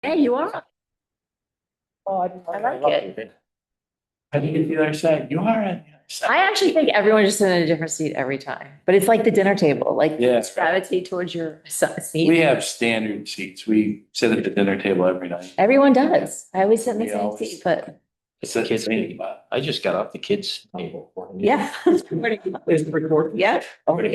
Yeah, you are. Oh, I like it. I think it's the other side. You are on the other side. I actually think everyone's just in a different seat every time, but it's like the dinner table, like Yeah. gravitate towards your seat. We have standard seats. We sit at the dinner table every night. Everyone does. I always sit in the We same always- seat, but It's a Kids kids. meeting. I just got off the kids table. yeah. Is it recorded? Yeah. Oh, Oh, being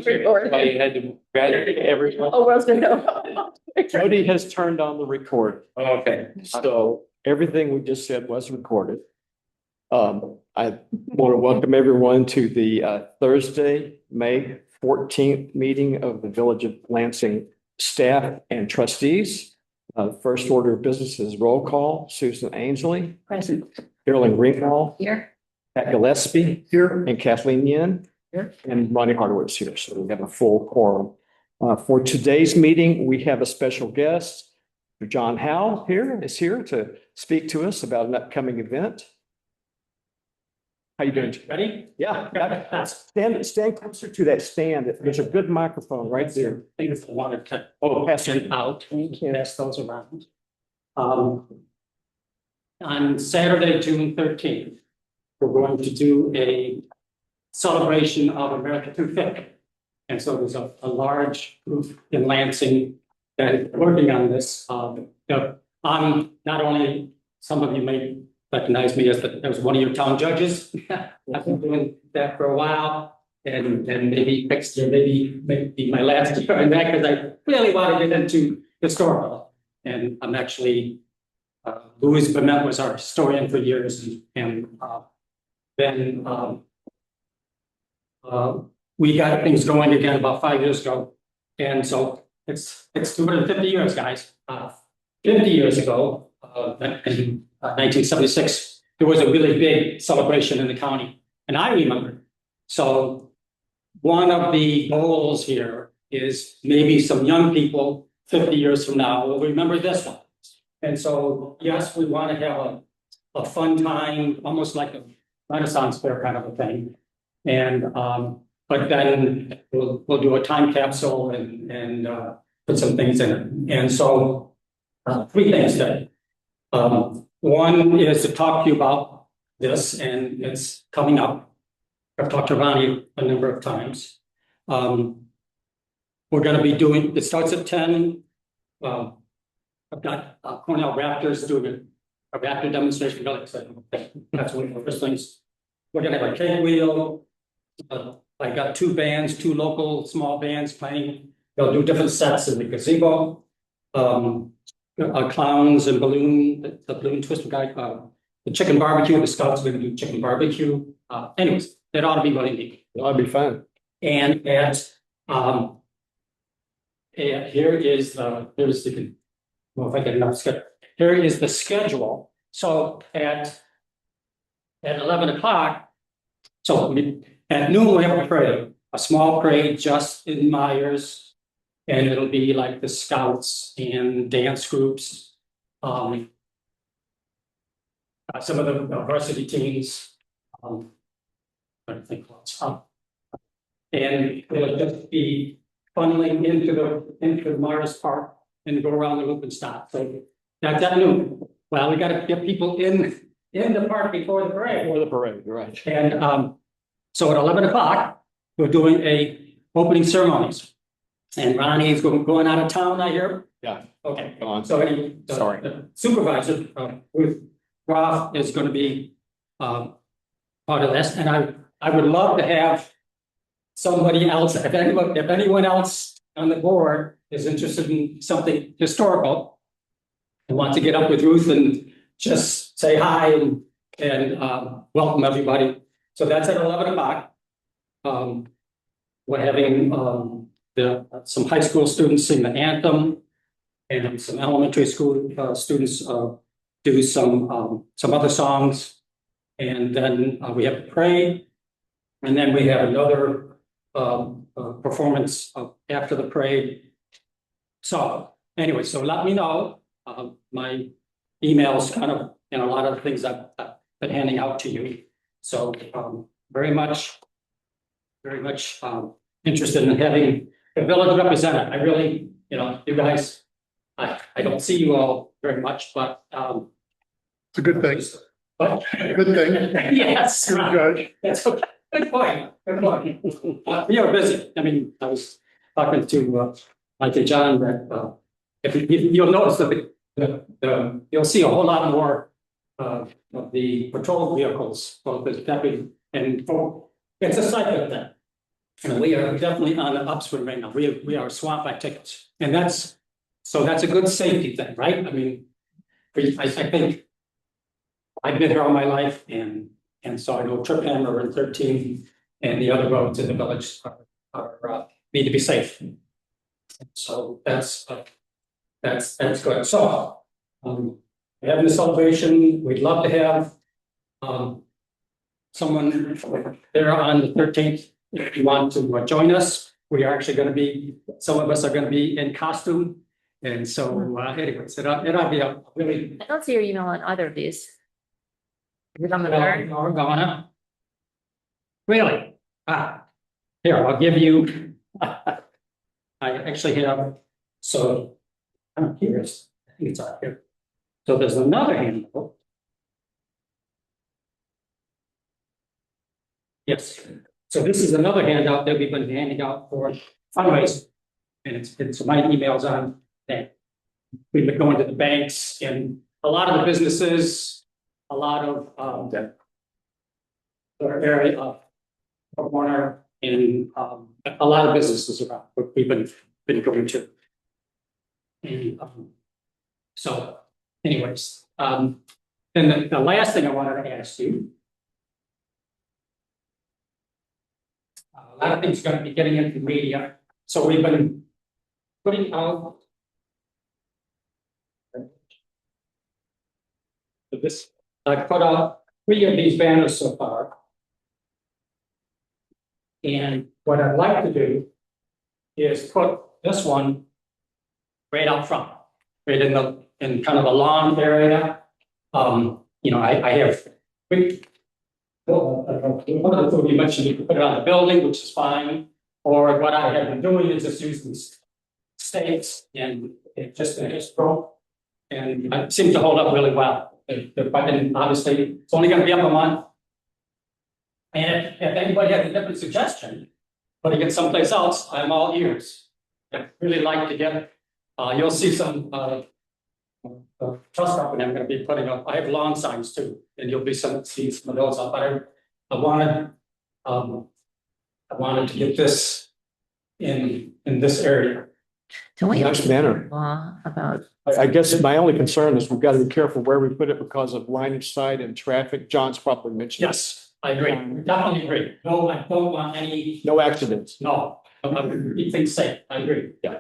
recorded. I had to graduate everyone. Oh, world's gonna know. Jody has turned on the record, Okay. so everything we just said was recorded. I want to welcome everyone to the Thursday, May 14th meeting of the Village of Lansing staff and trustees. First order of business is roll call. Susan Ainsley, Present. Carolyn Ringwald, Here. Pat Gillespie here, and Kathleen Yen. Here. And Ronnie Hardaway is here, so we have a full quorum. For today's meeting, we have a special guest. John Howe is here to speak to us about an upcoming event. How you doing? Ready? Yeah, stand closer to that stand. There's a good microphone right there. Things I wanted to. Oh, pass it. Out, pass those around. On Saturday, June 13th, we're going to do a celebration of America 250. And so there's a large group in Lansing that is working on this. I'm not only, some of you may recognize me as one of your town judges. I've been doing that for a while, and maybe next year, maybe my last year on that, because I really want to get into historical. And I'm actually, Louis Bement was our historian for years, and then we got things going again about 5 years ago. And so it's 250 years, guys. 50 years ago, in 1976, there was a really big celebration in the county, and I remember. So one of the goals here is maybe some young people 50 years from now will remember this one. And so, yes, we want to have a fun time, almost like a Renaissance fair kind of a thing. And but then we'll do a time capsule and put some things in it. And so three things today. One is to talk to you about this, and it's coming up. I've talked to Ronnie a number of times. We're going to be doing, it starts at 10. I've got Cornell Raptors doing a Raptor demonstration. Really excited. That's one of the first things. We're going to have a cake wheel. I got two bands, two local small bands playing. They'll do different sets in the gazebo. Clowns and balloon, the balloon twister guy, the chicken barbecue, the Scouts are going to do chicken barbecue. Anyways, that ought to be really neat. That'll be fun. And here is here's the, well, if I get enough schedule. Here is the schedule. So at 11 o'clock, so at noon we have a parade, a small parade just in Myers. And it'll be like the Scouts and dance groups. Some of the varsity teams. I don't think what's up. And it'll just be funneling into the Myers Park and go around the loop and stop. So that's at noon. Well, we got to get people in the park before the parade. For the parade, right. And so at 11 o'clock, we're doing a opening ceremonies. And Ronnie is going out of town, I hear. Yeah. Okay. Go on. So Sorry. the supervisor, Ruth Groff, is going to be part of this. And I would love to have somebody else, if anyone else on the board is interested in something historical and wants to get up with Ruth and just say hi and welcome everybody. So that's at 11 o'clock. We're having some high school students sing the anthem, and some elementary school students do some other songs, and then we have the parade, and then we have another performance after the parade. So anyway, so let me know. My emails kind of, and a lot of the things I've been handing out to you. So very much interested in having the village represented. I really, you guys, I don't see you all very much, but, It's a good thing. but. Good thing. Yes. Good judge. That's okay. Good point. Good point. We are busy. I mean, I was talking to, Mike and John that, if you'll notice that you'll see a whole lot more, of the patrol vehicles, both as deputy and for, it's a cycle thing. And we are definitely on the upswing right now. We are swamped by tickets. And that's a good safety thing, right? I mean, I think I've been here all my life and so I know Trip Hammer and 13 and the other roads in the village are need to be safe. So that's good. So, we're having a celebration. We'd love to have, someone there on the 13th. If you want to join us, we are actually going to be, some of us are going to be in costume. And so, anyways, it'll be a really. I don't see your email on either of these. Is it on the third? We're going up. Really? Here, I'll give you. I actually have, so I'm curious. I think it's out here. So there's another handle. Yes, so this is another handout that we've been handing out for fundraising. And it's my emails on that. We've been going to the banks and a lot of the businesses, a lot of the area of Warner and a lot of businesses around what we've been going to. And so anyways, then the last thing I wanted to ask you. A lot of things are going to be getting into media. So we've been putting out this, I put out 3 of these banners so far. And what I'd like to do is put this one right out front, right in kind of a lawn area. You know, I have one of the two you mentioned, you can put it on the building, which is fine. Or what I have been doing is just using stakes and it just broke. And it seems to hold up really well. And obviously, it's only going to be up a month. And if anybody has a different suggestion, putting it someplace else, I'm all ears. I'd really like to get, you'll see some trust company I'm going to be putting up. I have lawn signs too, and you'll be see some of those up. But I wanted to get this in this area. Don't we Nice have banner. law about, I guess my only concern is we've got to be careful where we put it because of line of sight and traffic. John's probably mentioned. Yes, I agree. Definitely agree. No, I don't want any. No accidents. No, keep things safe. I agree. Yeah.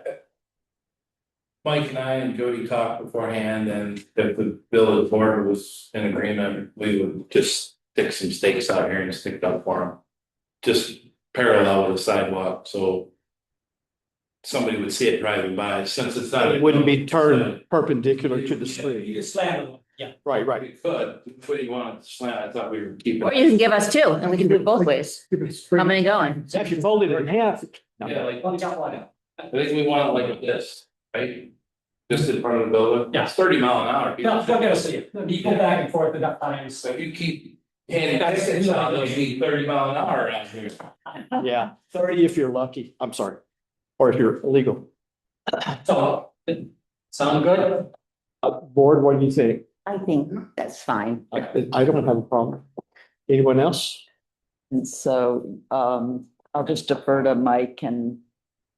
Mike and I and Jody talked beforehand, and if the village board was in agreement, we would just stick some stakes out here and stick it up for them. Just parallel with the sidewalk, so somebody would see it driving by, since it's not. It wouldn't be turned perpendicular to the You street. can slam it. Yeah. Right, right. We could, what do you want to slant? I thought we were keeping. or you can give us 2 and we can do it both ways. Coming and going. It's actually folded in half. Yeah, like, Only got one. I think we want it like this, right? Just in front of the building. Yeah. It's 30 mile an hour. No, they're gonna see it. You go back and forth enough times. So if you keep handing sticks out, it'll be 30 mile an hour around here. Yeah, 30 if you're lucky. I'm sorry. Or if you're illegal. So, sound good? Board, what do you think? I think that's fine. I don't have a problem. Anyone else? And so I'll just defer to Mike and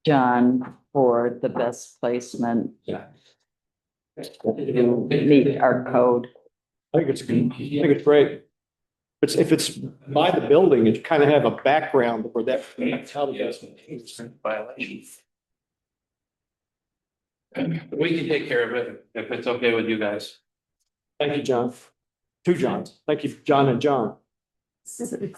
John for the best placement. Yeah. To meet our code. I think it's good. I think it's great. If it's by the building, you kind of have a background where that's how the Violation. We can take care of it if it's okay with you guys. Thank you, John. 2 Johns. Thank you, John and John. Thank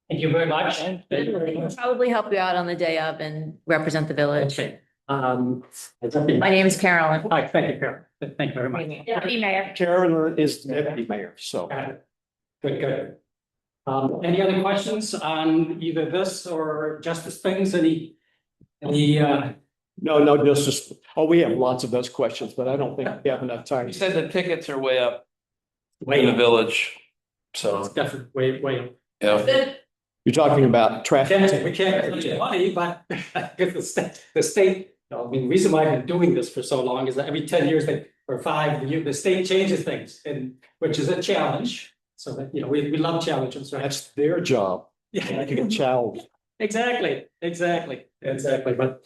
you very much. We'll probably help you out on the day of and represent the village. Okay. My name is Carolyn. Hi, thank you, Karen. Thank you very much. Deputy Mayor. Carolyn is the deputy mayor, so. Got it. Good, good. Any other questions on either this or justice things? Any No, just, oh, we have lots of those questions, but I don't think we have enough time. He said the tickets are way up Way in the up. village. It's So, definitely way up. yeah. You're talking about traffic. We can't lose money, but if the state, I mean, the reason why I've been doing this for so long is that every 10 years, or 5 years, the state changes things, and which is a challenge. So that, we love challenges, right? That's their job. Yeah, Making a challenge. exactly. But at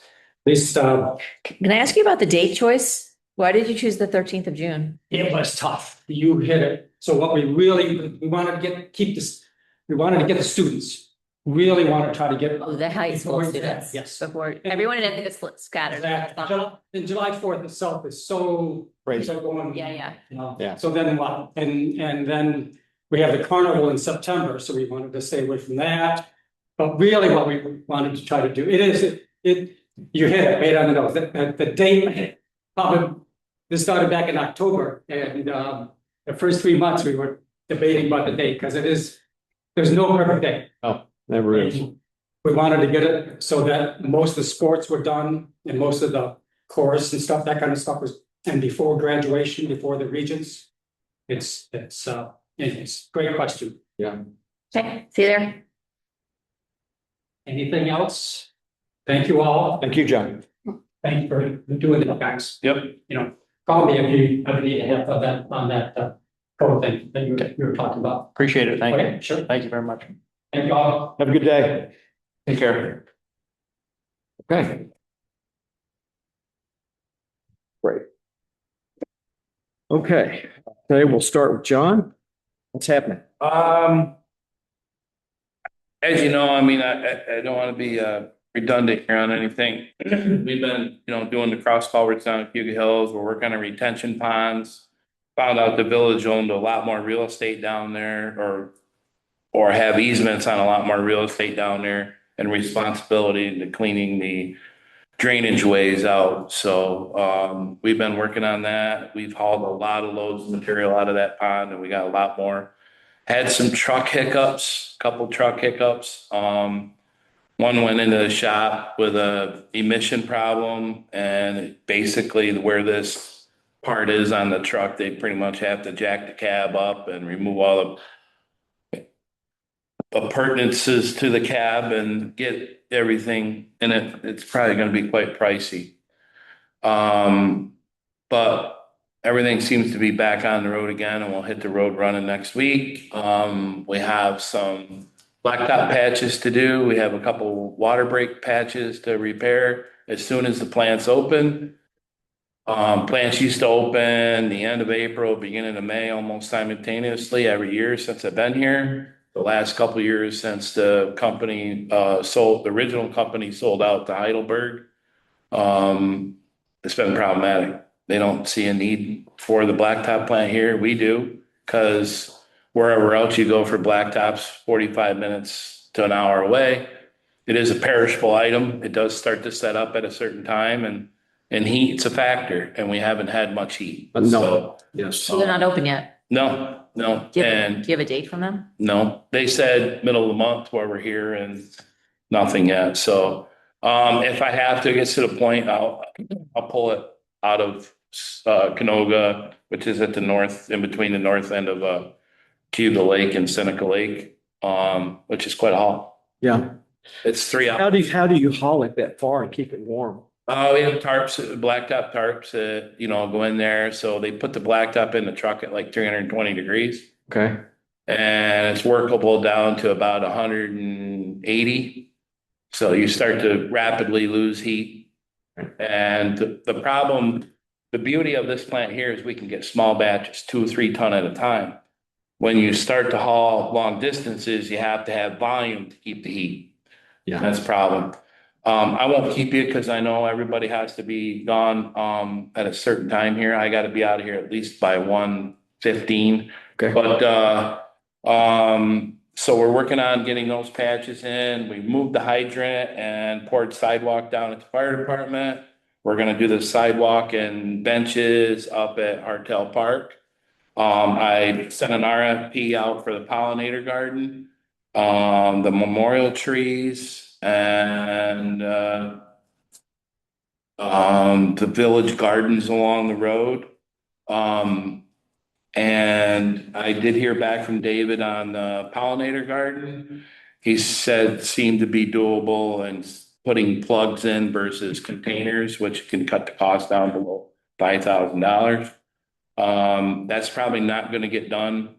least, Can I ask you about the date choice? Why did you choose the 13th of June? it was tough. You hit it. So what we wanted to we wanted to get the students, really want to try to get. Oh, the high school Before- students. Yes. Before, everyone in it is scattered. And July 4th itself is so. Crazy. so going- Yeah. Yeah. So then what? And then we have the carnival in September, so we wanted to stay away from that. But really what we wanted to try to do, you hit it right on the nose, the date, probably, this started back in October, and the first 3 months we were debating about the date, because there's no perfect day. Oh, never is. We wanted to get it so that most of the sports were done and most of the chorus and stuff, that kind of stuff was, and before graduation, before the regents. It's a great question. Okay, see you there. Anything else? Thank you all. Thank you, John. Thank you for doing it, guys. Yep. Call me if you ever need help on that code thing that you were talking about. Appreciate it. Thank you. Okay, sure. Thank you very much. Thank you all. Have a good day. Take care. Okay. Great. Okay, today we'll start with John. What's happening? As you know, I mean, I don't want to be redundant here on anything. We've been, doing the cross culverts down at Cuba Hills. We're working on retention ponds. Found out the village owned a lot more real estate down there, or have easements on a lot more real estate down there, and responsibility to cleaning the drainage ways out. So we've been working on that. We've hauled a lot of loads of material out of that pond, and we got a lot more. Had some truck hiccups, couple truck hiccups. One went into the shop with a emission problem, and basically where this part is on the truck, they pretty much have to jack the cab up and remove all the appurtenances to the cab and get everything in it. It's probably going to be quite pricey. But everything seems to be back on the road again, and we'll hit the road running next week. We have some blacktop patches to do. We have a couple water break patches to repair as soon as the plant's open. Plants used to open the end of April, beginning of May, almost simultaneously every year since I've been here. The last couple of years since the company the original company sold out to Heidelberg. It's been problematic. They don't see a need for the blacktop plant here. We do, because wherever else you go for blacktops, 45 minutes to an hour away. It is a perishable item. It does start to set up at a certain time, and heat's a factor, and we haven't had much heat. No. So, Yes. So they're not open yet. no. Do you And have a date from them? no, they said middle of the month while we're here, and nothing yet. So if I have to get to the point, I'll pull it out of Canoga, which is at the north, in between the north end of Cuba Lake and Seneca Lake, which is quite a haul. Yeah. It's 3 hours. How do you haul it that far and keep it warm? We have tarps, blacktop tarps that, go in there. So they put the blacktop in the truck at like 320 degrees. Okay. And it's workable down to about 180. So you start to rapidly lose heat. And the problem, the beauty of this plant here is we can get small batches, 2 or 3 ton at a time. When you start to haul long distances, you have to have volume to keep the heat. Yeah. That's a problem. I won't keep you because I know everybody has to be gone at a certain time here. I got to be out of here at least by 1:15. Okay. But so we're working on getting those patches in. We moved the hydrant and poured sidewalk down at the fire department. We're gonna do the sidewalk and benches up at Hartel Park. I sent an RFP out for the pollinator garden, the memorial trees, and the village gardens along the road. And I did hear back from David on the pollinator garden. He said seemed to be doable and putting plugs in versus containers, which can cut the cost down below $5,000. That's probably not gonna get done.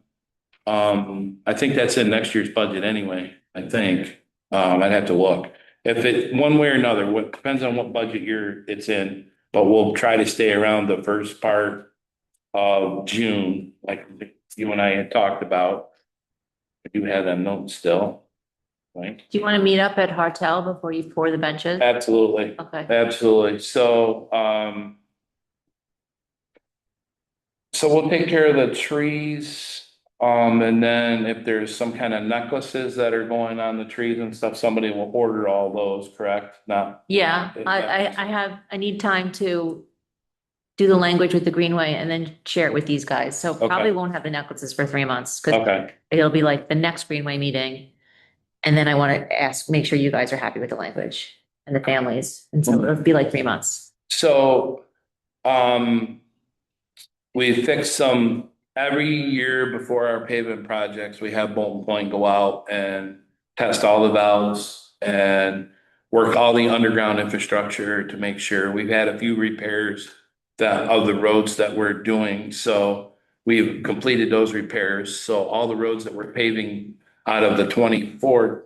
I think that's in next year's budget anyway, I think. I'd have to look. If it, one way or another, what depends on what budget it's in, but we'll try to stay around the first part of June, like you and I had talked about. You have that note still, right? Do you want to meet up at Hartel before you pour the benches? Absolutely, Okay. absolutely. So, so we'll take care of the trees. And then if there's some kind of necklaces that are going on the trees and stuff, somebody will order all those, correct? Not, Yeah, I need time to do the language with the Greenway and then share it with these guys. So Okay. probably won't have the necklaces for 3 months because okay, it'll be like the next Greenway meeting. And then I want to make sure you guys are happy with the language and the families. And so it'll be like 3 months. so, we fix some, every year before our pavement projects, we have Bolton Point go out and test all the valves and work all the underground infrastructure to make sure. We've had a few repairs that of the roads that we're doing, so we've completed those repairs. So all the roads that we're paving out of the 24,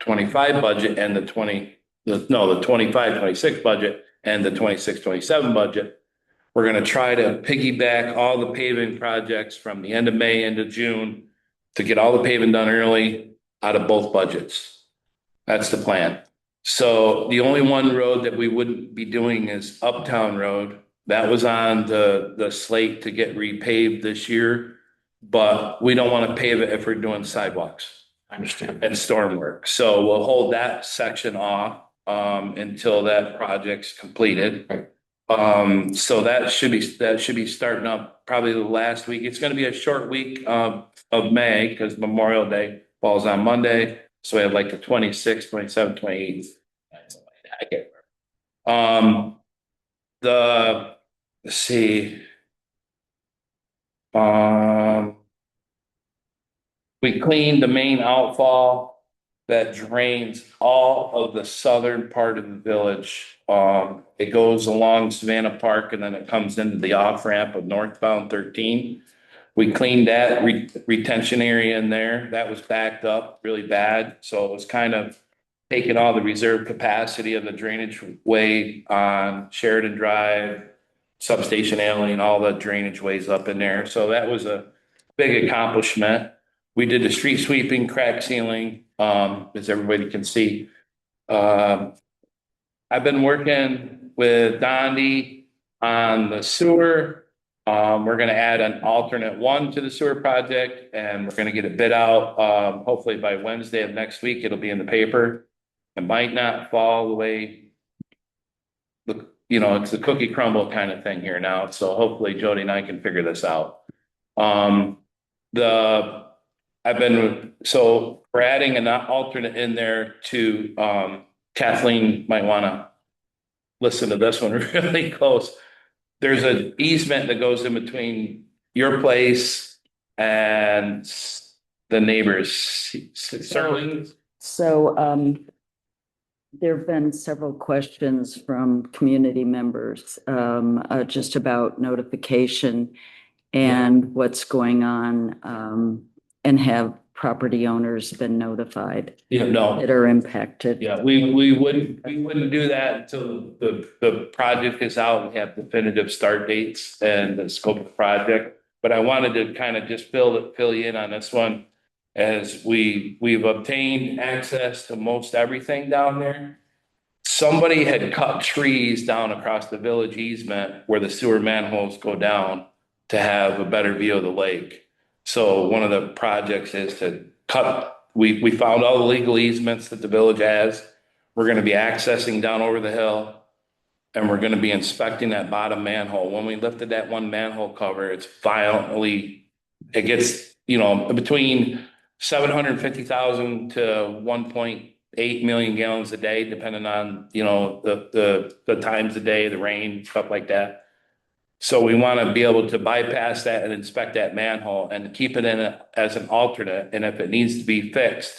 25 budget and the 25, 26 budget and the 26, 27 budget. We're gonna try to piggyback all the paving projects from the end of May into June to get all the paving done early out of both budgets. That's the plan. So the only one road that we wouldn't be doing is Uptown Road. That was on the slate to get repaved this year, but we don't want to pave it if we're doing sidewalks I understand. and storm work. So we'll hold that section off until that project's completed. So that should be starting up probably the last week. It's gonna be a short week of May because Memorial Day falls on Monday. So we have like the 26th, 27th, 28th. I can't remember. Let's see. We cleaned the main outfall that drains all of the southern part of the village. It goes along Savannah Park and then it comes into the off ramp of northbound 13. We cleaned that retention area in there. That was backed up really bad. So it was kind of taking all the reserve capacity of the drainage way on Sheridan Drive, Substation Alley, and all the drainage ways up in there. So that was a big accomplishment. We did the street sweeping, crack sealing, as everybody can see. I've been working with Dondi on the sewer. We're gonna add an alternate one to the sewer project and we're gonna get it bid out. Hopefully by Wednesday of next week, it'll be in the paper. It might not fall the way. Look, it's a cookie crumble kind of thing here now. So hopefully Jody and I can figure this out. So we're adding an alternate in there to, Kathleen might wanna listen to this one really close. There's an easement that goes in between your place and the neighbors. Sterling. So there have been several questions from community members just about notification and what's going on, and have property owners been notified Yeah, no. that are impacted? Yeah, we wouldn't do that until the project is out and have definitive start dates and the scope of the project. But I wanted to kind of just fill you in on this one. As we've obtained access to most everything down there. Somebody had cut trees down across the village easement where the sewer manholes go down to have a better view of the lake. So one of the projects is to cut, we found all the legal easements that the village has. We're gonna be accessing down over the hill. And we're gonna be inspecting that bottom manhole. When we lifted that one manhole cover, it gets, between 750,000 to 8 million gallons a day, depending on, you know, the times of day, the rain, stuff like that. So we want to be able to bypass that and inspect that manhole and keep it in as an alternate. And if it needs to be fixed,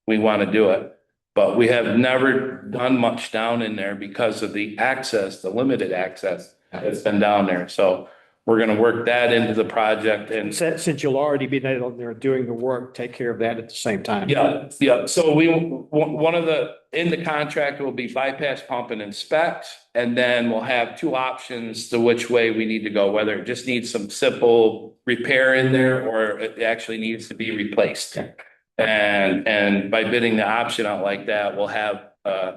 we want to do it. But we have never done much down in there because of the access, the limited access that's been down there. So we're going to work that into the project and Since you'll already be out there doing the work, take care of that at the same time. yeah, yeah. So one of the, in the contract will be bypass pump and inspect. And then we'll have two options to which way we need to go, whether it just needs some simple repair in there or it actually needs to be replaced. And by bidding the option out like that, we'll have,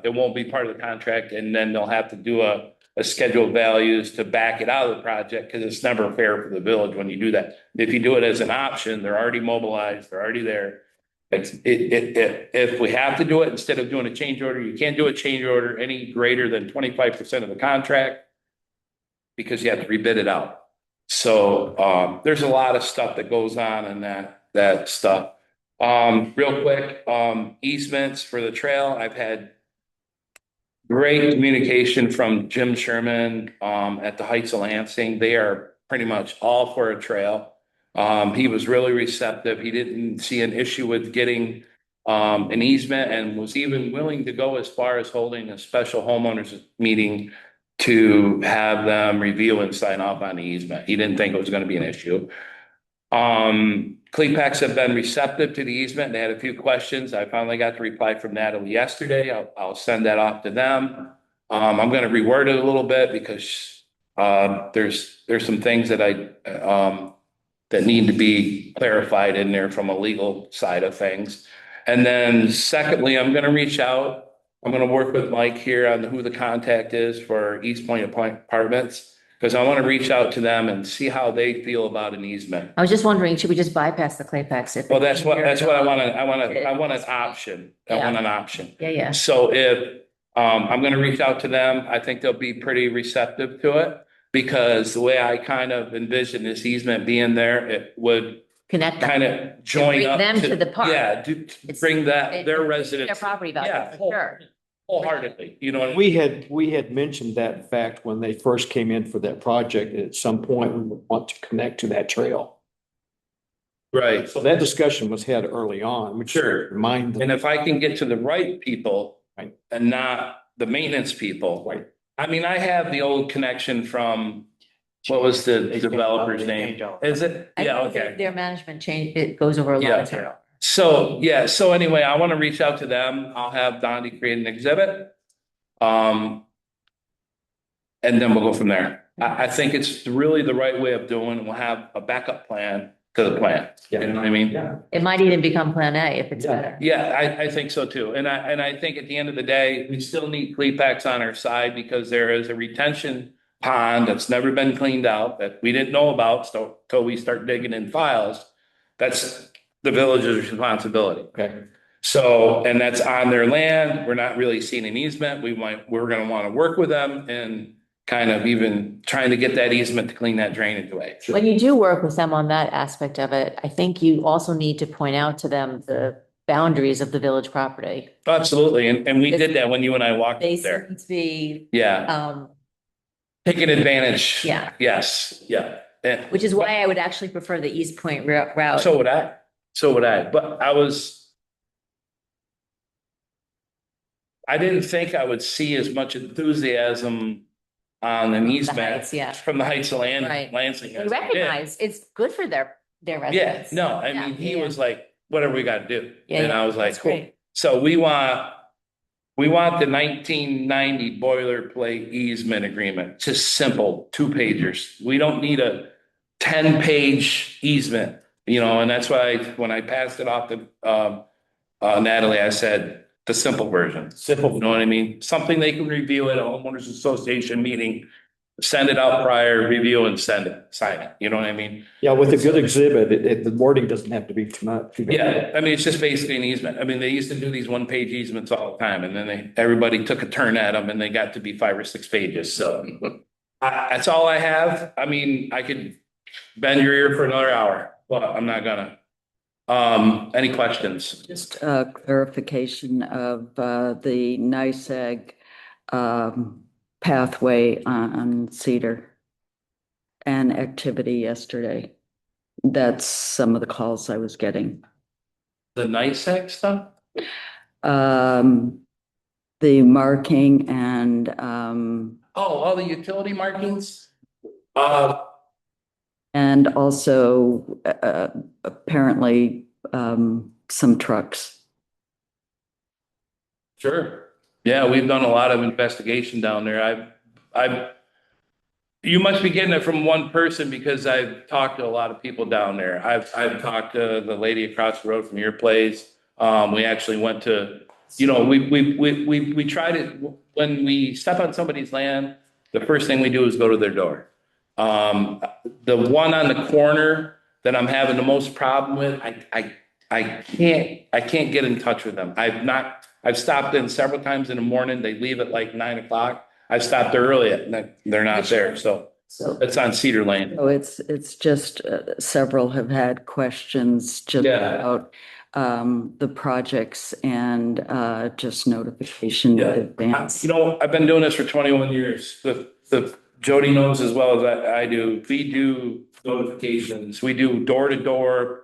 it won't be part of the contract and then they'll have to do a scheduled values to back it out of the project because it's never fair for the village when you do that. If you do it as an option, they're already mobilized, they're already there. If we have to do it, instead of doing a change order, you can't do a change order any greater than 25% of the contract because you have to rebid it out. So there's a lot of stuff that goes on in that stuff. Real quick, easements for the trail. I've had great communication from Jim Sherman at the Heights of Lansing. They are pretty much all for a trail. He was really receptive. He didn't see an issue with getting an easement and was even willing to go as far as holding a special homeowners meeting to have them review and sign off on the easement. He didn't think it was going to be an issue. Clepex have been receptive to the easement. They had a few questions. I finally got the reply from Natalie yesterday. I'll send that off to them. I'm going to reword it a little bit because there's some things that that need to be clarified in there from a legal side of things. And then secondly, I'm going to reach out. I'm going to work with Mike here on who the contact is for East Point Apartments, because I want to reach out to them and see how they feel about an easement. I was just wondering, should we just bypass the Claypax? If Well, that's what I want to, I want an option. I want an option. Yeah, yeah. So if, I'm going to reach out to them, I think they'll be pretty receptive to it because the way I kind of envision this easement being there, it would Connect them. kind of join bring up. them to the park. Yeah, bring that, their Their residents property value, Yeah. for sure. wholeheartedly, you know what I mean? We had mentioned that fact when they first came in for that project. At some point, we would want to connect to that trail. Right. So that discussion was had early on, which Sure. remind them. And if I can get to the right people Right. and not the maintenance people. Right. I mean, I have the old connection from, what was the developer's name? Is it? I Yeah, think okay. Their management change, it goes over a lot Yeah. of time. So, yeah, so anyway, I want to reach out to them. I'll have Dondi create an exhibit. And then we'll go from there. I think it's really the right way of doing it. We'll have a backup plan to the plan. You know what I mean? Yeah. It might even become Plan A if it's Yeah. better. Yeah, I think so too. And I think at the end of the day, we still need Clepex on our side because there is a retention pond that's never been cleaned out that we didn't know about until we start digging in files. That's the village's responsibility. Okay. So, and that's on their land. We're not really seeing an easement. We're gonna want to work with them and kind of even trying to get that easement to clean that drainage away. When you do work with them on that aspect of it, I think you also need to point out to them the boundaries of the village property. Absolutely. And we did that when you and I walked They up there. seem to be, Yeah, taking advantage. Yeah. Yes, yeah. And- which is why I would actually prefer the East Point route. So would I. So would I. But I didn't think I would see as much enthusiasm on an The easement Heights, yeah. from the Heights of Right. Lansing. They as I did. recognize it's good for their Yeah, residents. no, I Yeah, mean, he yeah. was like, whatever we got to do. Yeah, And yeah, I was like, that's cool. great. So we want the 1990 boilerplate easement agreement, just simple, 2-pagers. We don't need a 10-page easement, you know, and that's why when I passed it off to Natalie, I said the simple version. Simple. You know what I mean? Something they can review at a homeowners association meeting, send it out prior, review and sign it. You know what I mean? Yeah, with a good exhibit, the wording doesn't have to be too much. Yeah, I mean, it's just basically an easement. I mean, they used to do these 1-page easements all the time and then everybody took a turn at them and they got to be 5 or 6 pages. So that's all I have. I mean, I could bend your ear for another hour, but I'm not gonna. Any questions? Just a clarification of the NICEAG pathway on Cedar and activity yesterday. That's some of the calls I was getting. The NICEAG stuff? The marking and Oh, all the utility markings? and also apparently some trucks. Sure. Yeah, we've done a lot of investigation down there. You must be getting it from one person because I've talked to a lot of people down there. I've talked to the lady across the road from your place. We actually went to, we try to, when we step on somebody's land, the first thing we do is go to their door. The one on the corner that I'm having the most problem with, I can't get in touch with them. I've stopped in several times in the morning. They leave at like 9 o'clock. I've stopped there early and they're not there. So So it's on Cedar Lane. so it's just several have had questions just Yeah. about the projects and just notification in Yeah. advance. I've been doing this for 21 years. The Jody knows as well as I do. We do notifications. We do door to door,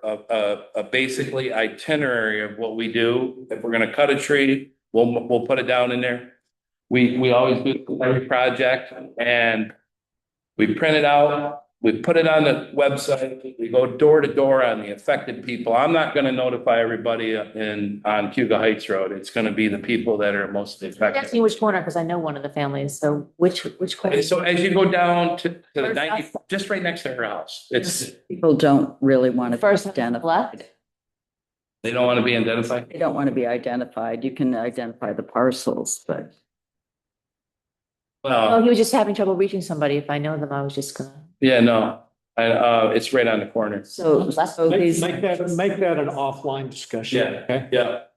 basically itinerary of what we do. If we're gonna cut a tree, we'll put it down in there. We always do every project and we print it out. We put it on the website. We go door to door on the affected people. I'm not gonna notify everybody on Cuba Heights Road. It's gonna be the people that are most Ask affected. me which corner, because I know one of the families. So which Okay, question? so as you go down to the First 90, house. just right next to her house, People don't really want to be First on the identified. left? they don't want to be identified. They don't want to be identified. You can identify the parcels, but Oh, Well, he was just having trouble reaching somebody. If I know them, I was just gonna. yeah, no, it's right on the corner. so these. Make that an offline discussion. Yeah. Okay?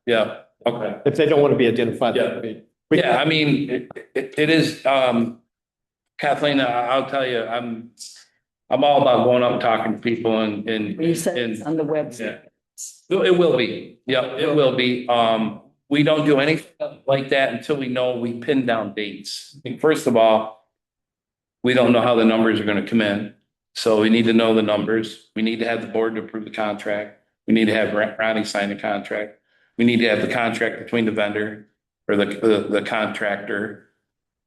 Yeah, okay. If they don't want to be identified. Yeah. Yeah, I mean, it is, Kathleen, I'll tell you, I'm all about going up and talking to people and. You said it's on the website. It will be, yeah, it will be. We don't do anything like that until we know we pin down dates. I think first of all, we don't know how the numbers are gonna come in. So we need to know the numbers. We need to have the board to approve the contract. We need to have Ronnie sign the contract. We need to have the contract between the vendor or the contractor.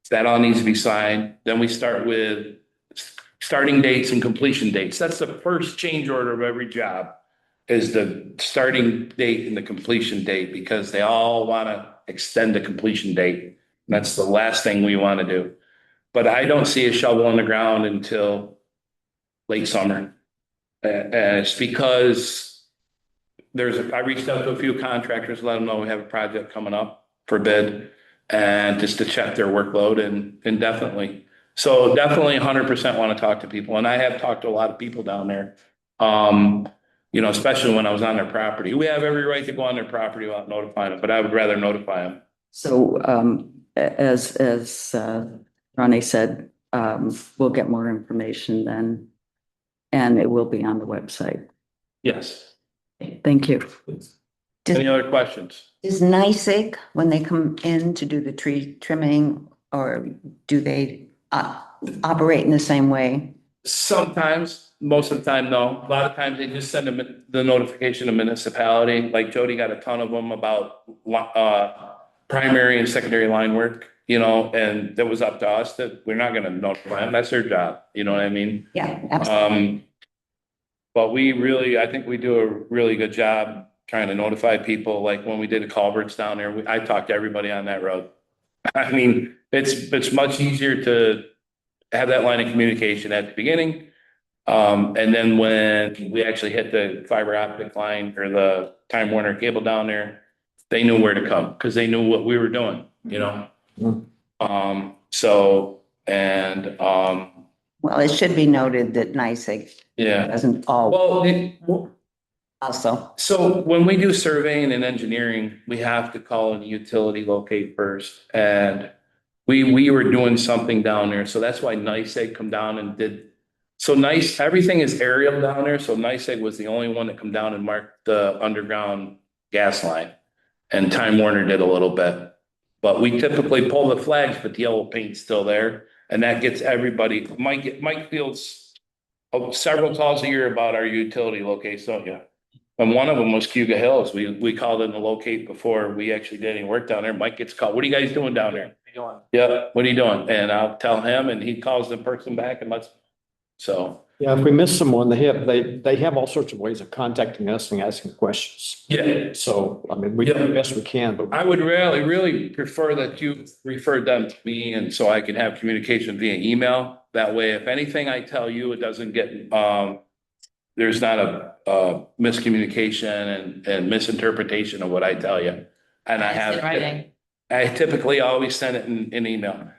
That all needs to be signed. Then we start with starting dates and completion dates. That's the first change order of every job, is the starting date and the completion date, because they all want to extend the completion date. And that's the last thing we want to do. But I don't see a shovel on the ground until late summer. And it's because I reached out to a few contractors, let them know we have a project coming up for bid and just to check their workload and definitely. So definitely 100% want to talk to people. And I have talked to a lot of people down there. Especially when I was on their property. We have every right to go on their property without notifying them, but I would rather notify them. So as Ronnie said, we'll get more information then. And it will be on the website. Yes. Thank you. Any other questions? Is NICEAG, when they come in to do the tree trimming, or do they operate in the same way? Sometimes, most of the time, no. A lot of times they just send them the notification to municipality. Like Jody got a ton of them about primary and secondary line work, and that was up to us that we're not gonna notify them. That's their job. You know what I mean? Yeah, absolutely. But I think we do a really good job trying to notify people. Like when we did the culverts down there, I talked to everybody on that road. I mean, it's much easier to have that line of communication at the beginning. And then when we actually hit the fiber optic line or the Time Warner cable down there, they knew where to come because they knew what we were doing, Well, it should be noted that NICEAG yeah. doesn't all Well, also. so when we do surveying and engineering, we have to call a utility locate first. And we were doing something down there. So that's why NICEAG come down and did So Nice, everything is aerial down there, so NICEAG was the only one that come down and marked the underground gas line. And Time Warner did a little bit. But we typically pull the flags, but the yellow paint's still there, and that gets everybody, Mike fields several calls a year about our utility locates, don't you? And one of them was Cuga Hills. We called in to locate before we actually did any work down there. Mike gets called, what are you guys doing down there? Yeah, what are you doing? And I'll tell him and he calls the person back and so. Yeah, if we miss someone, they have all sorts of ways of contacting us and asking questions. Yeah. So, I mean, we do the best we can, but I would really prefer that you refer them to me and so I can have communication via email. That way, if anything I tell you, it doesn't get, there's not a miscommunication and misinterpretation of what I tell you. And I It's have, in writing. I typically always send it in email.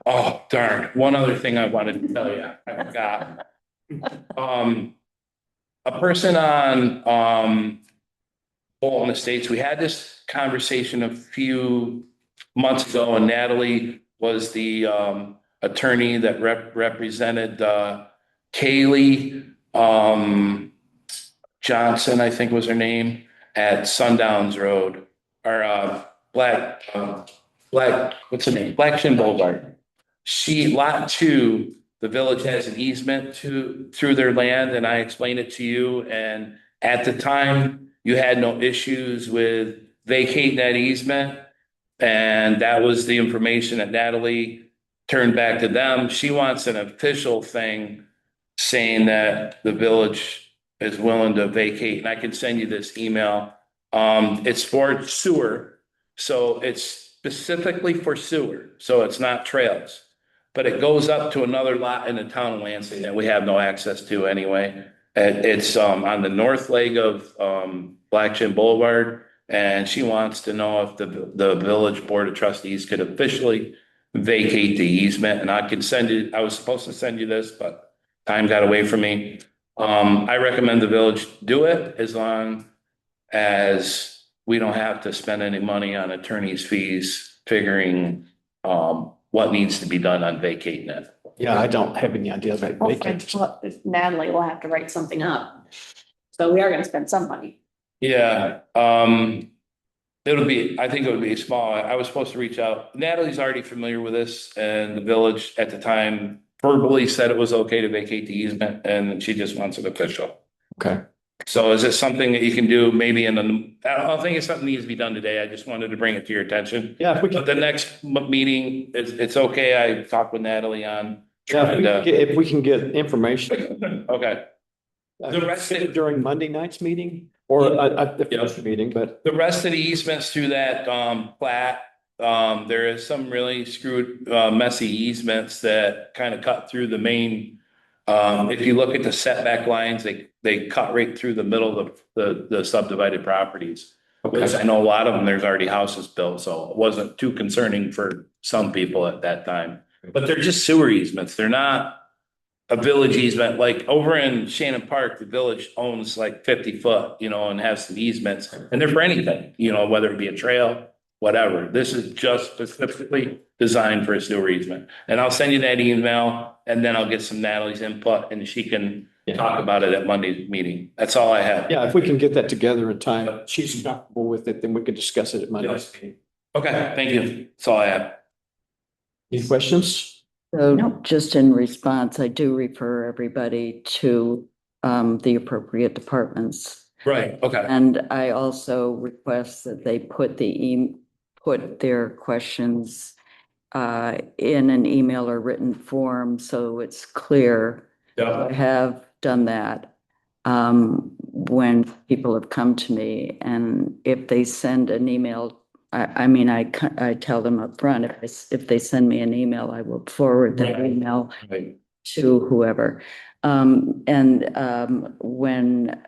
Oh, darn. One other thing I wanted to tell you, I forgot. A person on, Bolton Estates, we had this conversation a few months ago and Natalie was the, attorney that represented, Kaylee, Johnson, I think was her name, at Sundowns Road, or, what's her name? Black Shin Boulevard. Lot 2, the village has an easement through their land, and I explained it to you, and at the time, you had no issues with vacating that easement, and that was the information that Natalie turned back to them. She wants an official thing saying that the village is willing to vacate, and I can send you this email. It's for sewer, so it's specifically for sewer, so it's not trails. But it goes up to another lot in the town of Lansing that we have no access to anyway. It's on the north leg of Black Shin Boulevard, and she wants to know if the village board of trustees could officially vacate the easement, and I can send you, I was supposed to send you this, but time got away from me. I recommend the village do it as long as we don't have to spend any money on attorney's fees figuring what needs to be done on vacating it. yeah, I don't have any idea about Okay, vacating. well, Natalie will have to write something up. So we are gonna spend some money. Yeah, I think it would be small. I was supposed to reach out. Natalie's already familiar with this and the village at the time verbally said it was okay to vacate the easement and she just wants it official. Okay. So is it something that you can do maybe I don't think it's something that needs to be done today. I just wanted to bring it to your attention. Yeah, if we But can, the next meeting, it's okay. I talked with Natalie on. if we can get information. Okay. The rest of it- During Monday night's meeting or the first meeting, but The rest of the easements through that plat, there is some really screwed messy easements that kind of cut through the main. If you look at the setback lines, they cut right through the middle of the subdivided properties. Because I know a lot of them, there's already houses built, so it wasn't too concerning for some people at that time. But they're just sewer easements. They're not a village easement, like over in Shannon Park, the village owns like 50 foot, and has some easements and they're for anything, whether it be a trail, whatever. This is just specifically designed for a sewer easement. And I'll send you that email and then I'll get some Natalie's input and she can talk about it at Monday's meeting. That's all I have. yeah, if we can get that together in time, she's comfortable with it, then we could discuss it at Monday's meeting. Okay, thank you. That's all I have. Any questions? So Nope. just in response, I do refer everybody to the appropriate departments. Right, okay. And I also request that they put put their questions in an email or written form, so it's clear. I have done that when people have come to me, and if they send an email, I tell them up front, if they send me an email, I will forward that Right. email Right. to whoever. When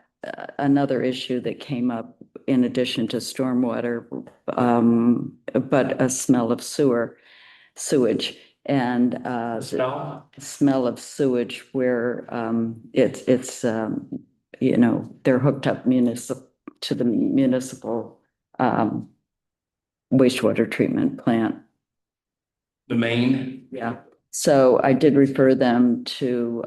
another issue that came up in addition to stormwater, but a smell of sewage and smell of sewage where it's they're hooked up to the municipal wastewater treatment plant. The main, Yeah. So I did refer them to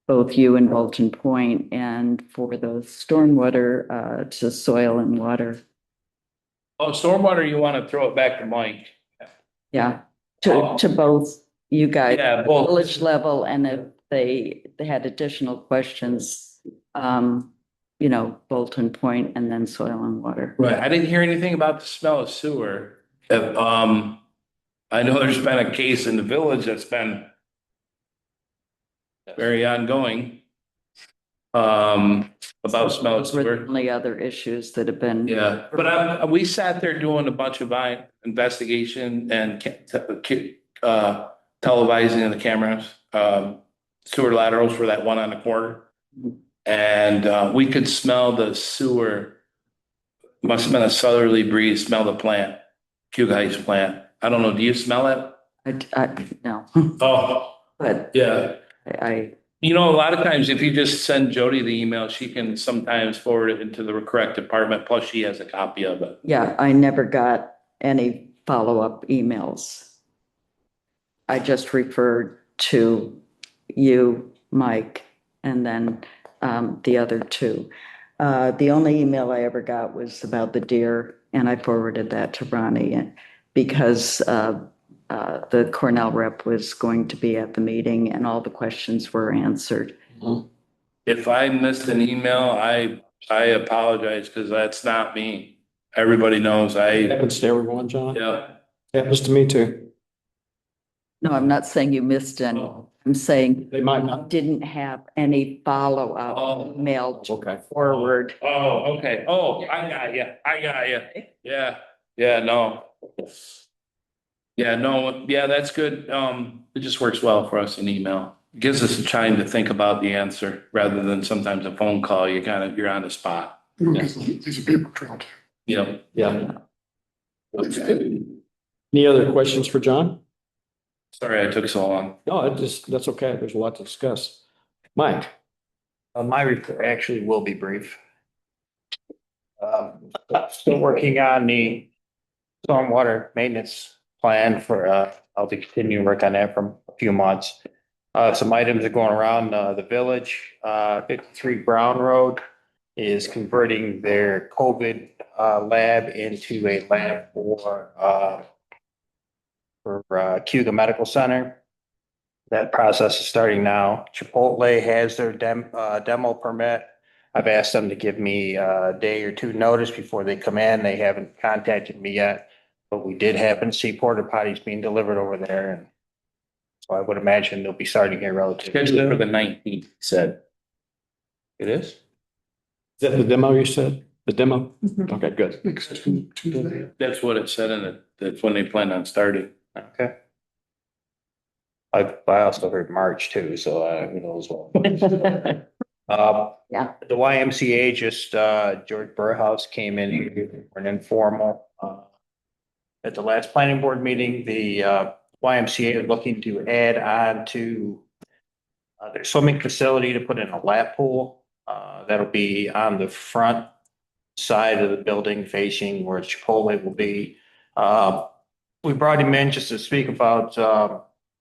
both you and Bolton Point, and for the stormwater, to soil and water. Oh, stormwater, you want to throw it back to Mike? Yeah, to both you guys. Yeah, both. Village level, and if they had additional questions, Bolton Point and then soil and water. Right, I didn't hear anything about the smell of sewer. I know there's been a case in the village that's been very ongoing. About smell of Those were the sewer. only other issues that have been. Yeah, but we sat there doing a bunch of investigation and televising in the cameras, sewer laterals for that one on the corner. And we could smell the sewer. Must have been a southerly breeze, smell the plant, Cuba Heights plant. I don't know, do you smell it? No, Oh, but yeah. I, You know, a lot of times if you just send Jody the email, she can sometimes forward it into the correct department, plus she has a copy of it. yeah, I never got any follow-up emails. I just referred to you, Mike, and then the other two. The only email I ever got was about the deer, and I forwarded that to Ronnie because the Cornell rep was going to be at the meeting and all the questions were answered. If I missed an email, I apologize because that's not me. Everybody knows Happens to everyone, John. yeah. Happens to me too. No, I'm not saying you missed any. I'm saying They might not. didn't have any follow-up Oh. mail Okay. forward. Oh, okay. Oh, I got you. Yeah. Yeah, no. Yeah, no, yeah, that's good. It just works well for us in email. It gives us a time to think about the answer rather than sometimes a phone call. You're on the spot. These are paper trails. Yeah. Yeah. Any other questions for John? Sorry I took so long. No, that's okay. There's a lot to discuss. Mike? My report actually will be brief. Still working on the stormwater maintenance plan for, I'll be continuing to work on that for a few months. Some items are going around, the village, 53 Brown Road is converting their COVID, lab into a lab for Cuba Medical Center. That process is starting now. Chipotle has their demo permit. I've asked them to give me a day or two notice before they come in. They haven't contacted me yet, but we did happen to see porta potties being delivered over there. And so I would imagine they'll be starting here relatively Scheduled for soon. the 19th, said. It is? Is that the demo you said? The demo? Mhm. Okay, good. Next Tuesday. That's what it said in it. That's when they plan on starting. Okay. I also heard March too, so who knows what. Yeah. The YMCA just, George Burhouse came in here for an informal, at the last planning board meeting, the, YMCA is looking to add on to their swimming facility to put in a lap pool. That'll be on the front side of the building facing where Chipotle will be. We brought him in just to speak about,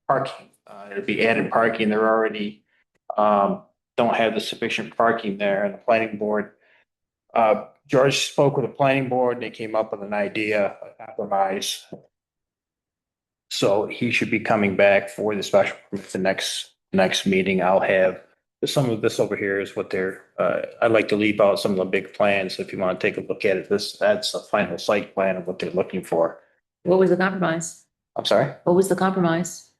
parking. It'll be added parking. They're already, don't have the sufficient parking there, and the planning board. George spoke with the planning board and they came up with an idea, a compromise. So he should be coming back for the special permit the next meeting. I'll have some of this over here is what they're, I'd like to leave out some of the big plans. If you want to take a look at it, that's a final site plan of what they're looking for. What was the compromise? I'm sorry? What was the compromise?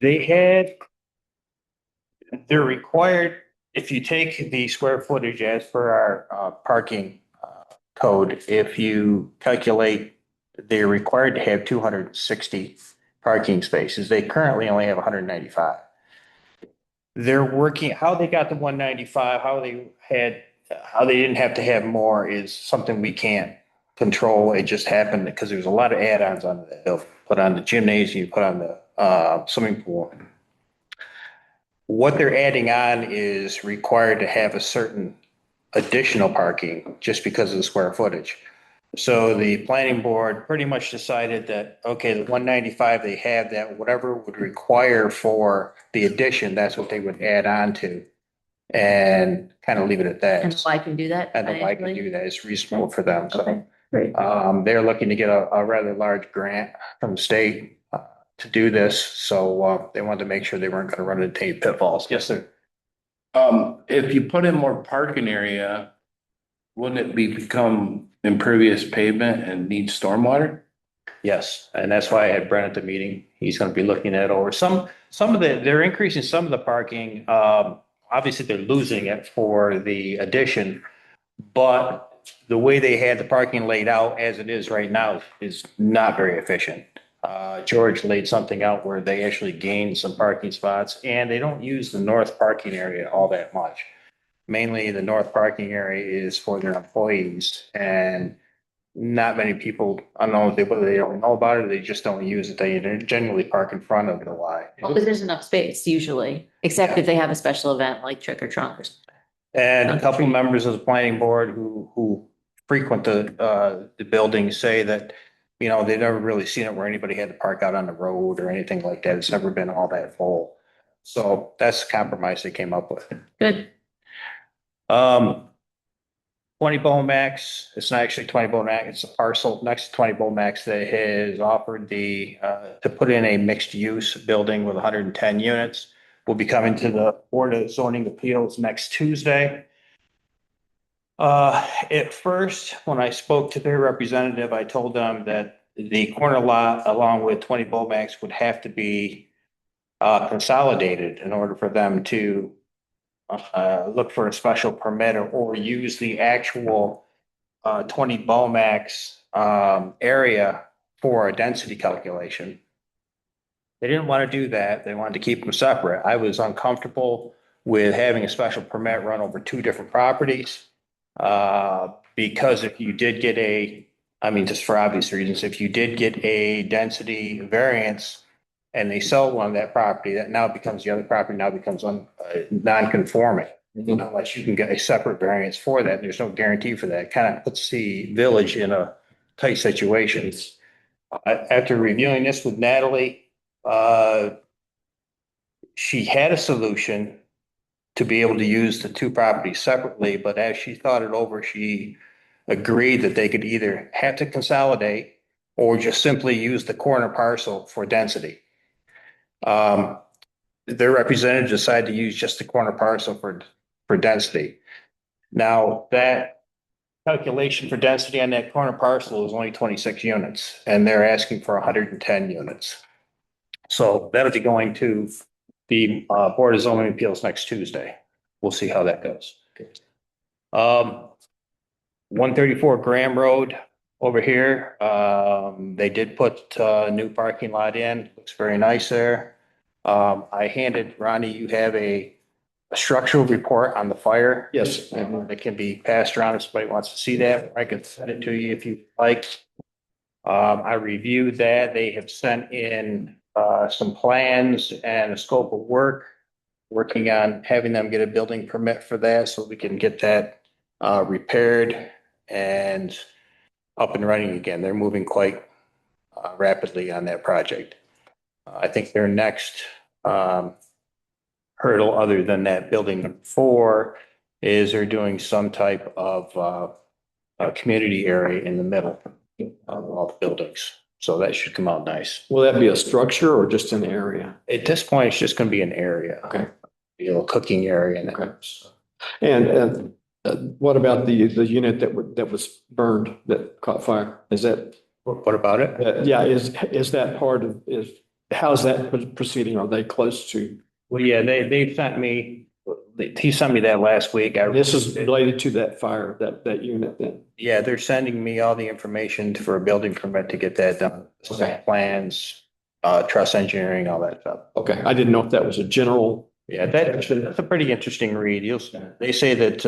They're required, if you take the square footage as per our parking code, if you calculate, they're required to have 260 parking spaces. They currently only have 195. They're working, how they got to 195, how they didn't have to have more is something we can't control. It just happened because there's a lot of add-ons on that. They'll put on the gymnasium, put on the swimming pool. What they're adding on is required to have a certain additional parking just because of the square footage. So the planning board pretty much decided that, okay, the 195 they have, that whatever would require for the addition, that's what they would add on to. And kind of leave it at And that. why can do that? And the Y can financially? do that. It's reasonable for them. So Okay, great. they're looking to get a rather large grant from the state to do this. So they wanted to make sure they weren't going to run into any pitfalls. Yes, sir. If you put in more parking area, wouldn't it become impervious pavement and need stormwater? Yes, and that's why I had Brent at the meeting. He's going to be looking at over some of they're increasing some of the parking. Obviously, they're losing it for the addition, but the way they had the parking laid out as it is right now is not very efficient. George laid something out where they actually gained some parking spots, and they don't use the north parking area all that much. Mainly, the north parking area is for their employees, and not many people, I don't know if whether they don't know about it, or they just don't use it. They generally park in front of the Y. Well, but there's enough space usually, except if they have a special event like trick or trunk or something. And a couple members of the planning board who frequent the building say that, you know, they've never really seen it where anybody had to park out on the road or anything like that. It's never been all that full. So that's the compromise they came up with. Good. 20 Bomax, it's not actually 20 Bomax, it's a parcel next to 20 Bomax that has offered to put in a mixed use building with 110 units. Will be coming to the Board of Zoning Appeals next Tuesday. At first, when I spoke to their representative, I told them that the corner lot along with 20 Bomax would have to be consolidated in order for them to look for a special permit or use the actual 20 Bomax area for a density calculation. They didn't want to do that. They wanted to keep them separate. I was uncomfortable with having a special permit run over two different properties. Because if you did get just for obvious reasons, if you did get a density variance and they sell one of that property, that now becomes the other property now becomes non-conforming. Unless you can get a separate variance for that, there's no guarantee for that. Kind of puts the village in a tight situation. After reviewing this with Natalie, she had a solution to be able to use the two properties separately, but as she thought it over, she agreed that they could either have to consolidate or just simply use the corner parcel for density. Their representative decided to use just the corner parcel for density. Now, that calculation for density on that corner parcel is only 26 units, and they're asking for 110 units. So that'll be going to the Board of Zoning Appeals next Tuesday. We'll see how that goes. 134 Graham Road over here. They did put a new parking lot in. Looks very nice there. I handed Ronnie, you have a structural report on the fire. Yes. That can be passed around if somebody wants to see that. I can send it to you if you like. I reviewed that. They have sent in some plans and a scope of work, working on having them get a building permit for that so we can get that repaired and up and running again. They're moving quite rapidly on that project. I think their next hurdle, other than that building number 4, is they're doing some type of community area in the middle of all the buildings. So that should come out nice. Will that be a structure or just an area? At this point, it's just going to be an area. Okay. Be a little cooking area. Okay. And what about the unit that was burned, that caught fire? Is that? What about it? Yeah, is that part of, how's that proceeding? Are they close to? Well, yeah, they sent me, he sent me that last week. This is related to that fire, that unit then? Yeah, they're sending me all the information for a building permit to get that done. Okay. Plans, truss engineering, all that stuff. Okay, I didn't know if that was a general. Yeah, that's a pretty interesting read. They say that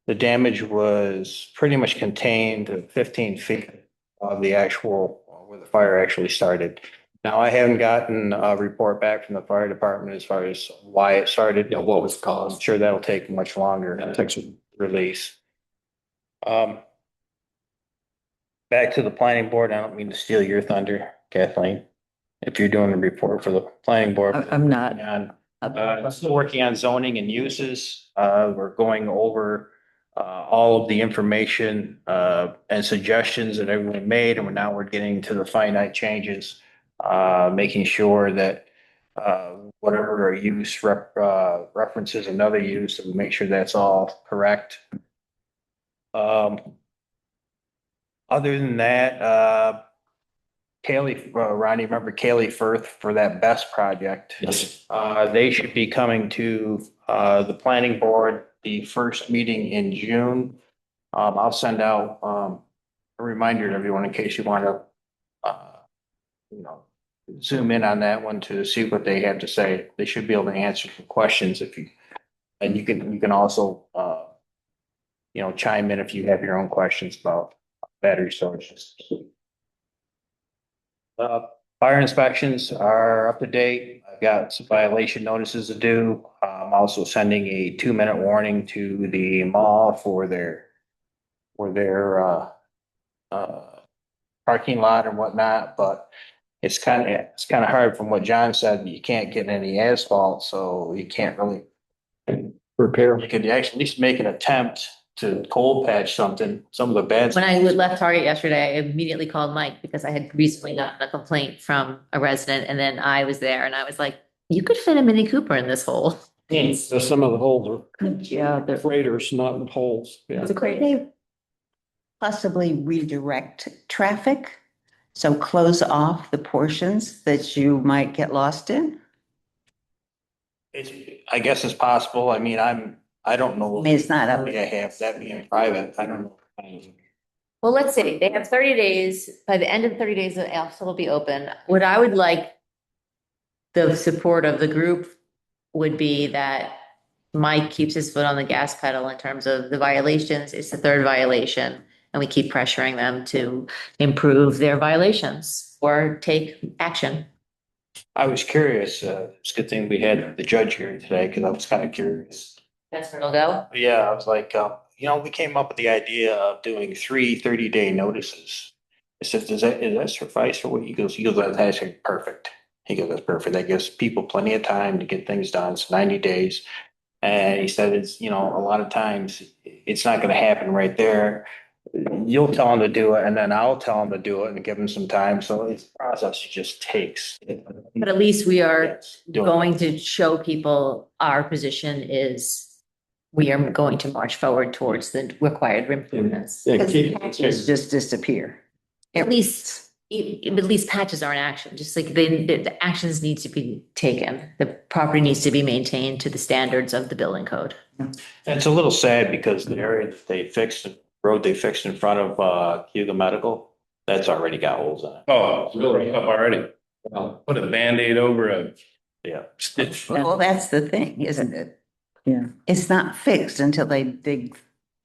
the damage was pretty much contained to 15 feet of the actual, where the fire actually started. Now, I haven't gotten a report back from the fire department as far as why it started. Yeah, what was I'm caused? sure that'll take much longer to release. back to the planning board. I don't mean to steal your thunder, Kathleen. If you're doing a report for the planning board. I'm not. On, still working on zoning and uses. We're going over all of the information and suggestions that everyone made, and now we're getting to the finite changes, making sure that whatever a use references another use, and make sure that's all correct. Other than that, Kaylee, Ronnie, remember Kaylee Firth for that BEST project? Yes. They should be coming to the planning board, the first meeting in June. I'll send out a reminder to everyone in case you want to, zoom in on that one to see what they have to say. They should be able to answer some questions if you, and you can also, chime in if you have your own questions about battery storage systems. Fire inspections are up to date. I've got some violation notices to do. I'm also sending a 2-minute warning to the mall for their parking lot and whatnot, but it's kind of hard from what John said. You can't get any asphalt, so you can't really Repair. you could actually at least make an attempt to cold patch something, some of the bad. When I left Target yesterday, I immediately called Mike because I had recently gotten a complaint from a resident, and then I was there and I was like, you could fit a Mini Cooper in this hole. So some of the holes Yeah, are freighters, not holes. Yeah. Could they possibly redirect traffic? So close off the portions that you might get lost in? I guess it's possible. I mean, I don't know. I mean, it's not up. I have that being private. I don't know. Well, let's see, they have 30 days. By the end of 30 days, the asphalt will be open. What I would like the support of the group would be that Mike keeps his foot on the gas pedal in terms of the violations. It's the third violation, and we keep pressuring them to improve their violations or take action. I was curious. It's a good thing we had the judge here today because I was kind of curious. That's where it'll go. Yeah, I was like, we came up with the idea of doing 3 30-day notices. I said, does that suffice for what he goes? That's actually perfect. He goes, that's perfect. That gives people plenty of time to get things done. It's 90 days. And he said, it's, a lot of times it's not going to happen right there. You'll tell them to do it, and then I'll tell them to do it and give them some time. So it's a process it just takes. But at least we are Yes, doing it. going to show people our position is we are going to march forward towards the required improvements. Yeah, Because keep- patches just disappear. At least patches are in action, just like the actions need to be taken. The property needs to be maintained to the standards of the building code. And it's a little sad because the area that road they fixed in front of Hugo Medical, that's already got holes in it. Oh, it's really up already. Put a Band-Aid over a Yeah. stitch. Well, that's the thing, isn't it? Yeah. It's not fixed until they dig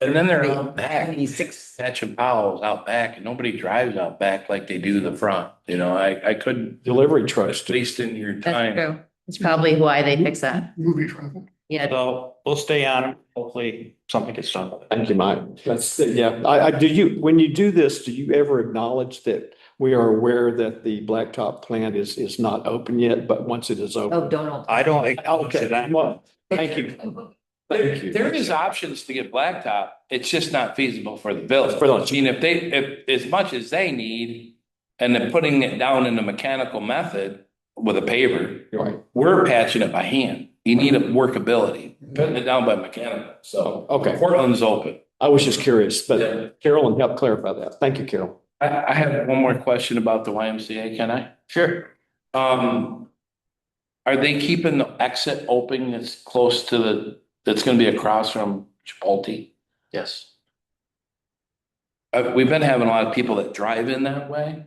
And then they're out back, 76. catching powers out back, and nobody drives out back like they do the front. I couldn't, Delivery trucks. wasting your That's time. true. It's probably why they fix that. Movie traffic. Yeah. So we'll stay on it. Hopefully something gets done with it. Thank you, Mike. That's, yeah, when you do this, do you ever acknowledge that we are aware that the blacktop plant is not open yet, but once it is Oh, open? don't. I don't. Okay, well, thank you. Thank you. There is options to get blacktop. It's just not feasible for the village. For the- I mean, if as much as they need, and they're putting it down in the mechanical method with a paver, Right. we're patching it by hand. You need a workability, putting it down by mechanical. So, Okay. Portland's open. I was just curious, Yeah. but Carolyn helped clarify that. Thank you, Carol. I have one more question about the YMCA, can I? Sure. Are they keeping the exit open that's close to that's gonna be across from Chipotle? Yes. We've been having a lot of people that drive in that way.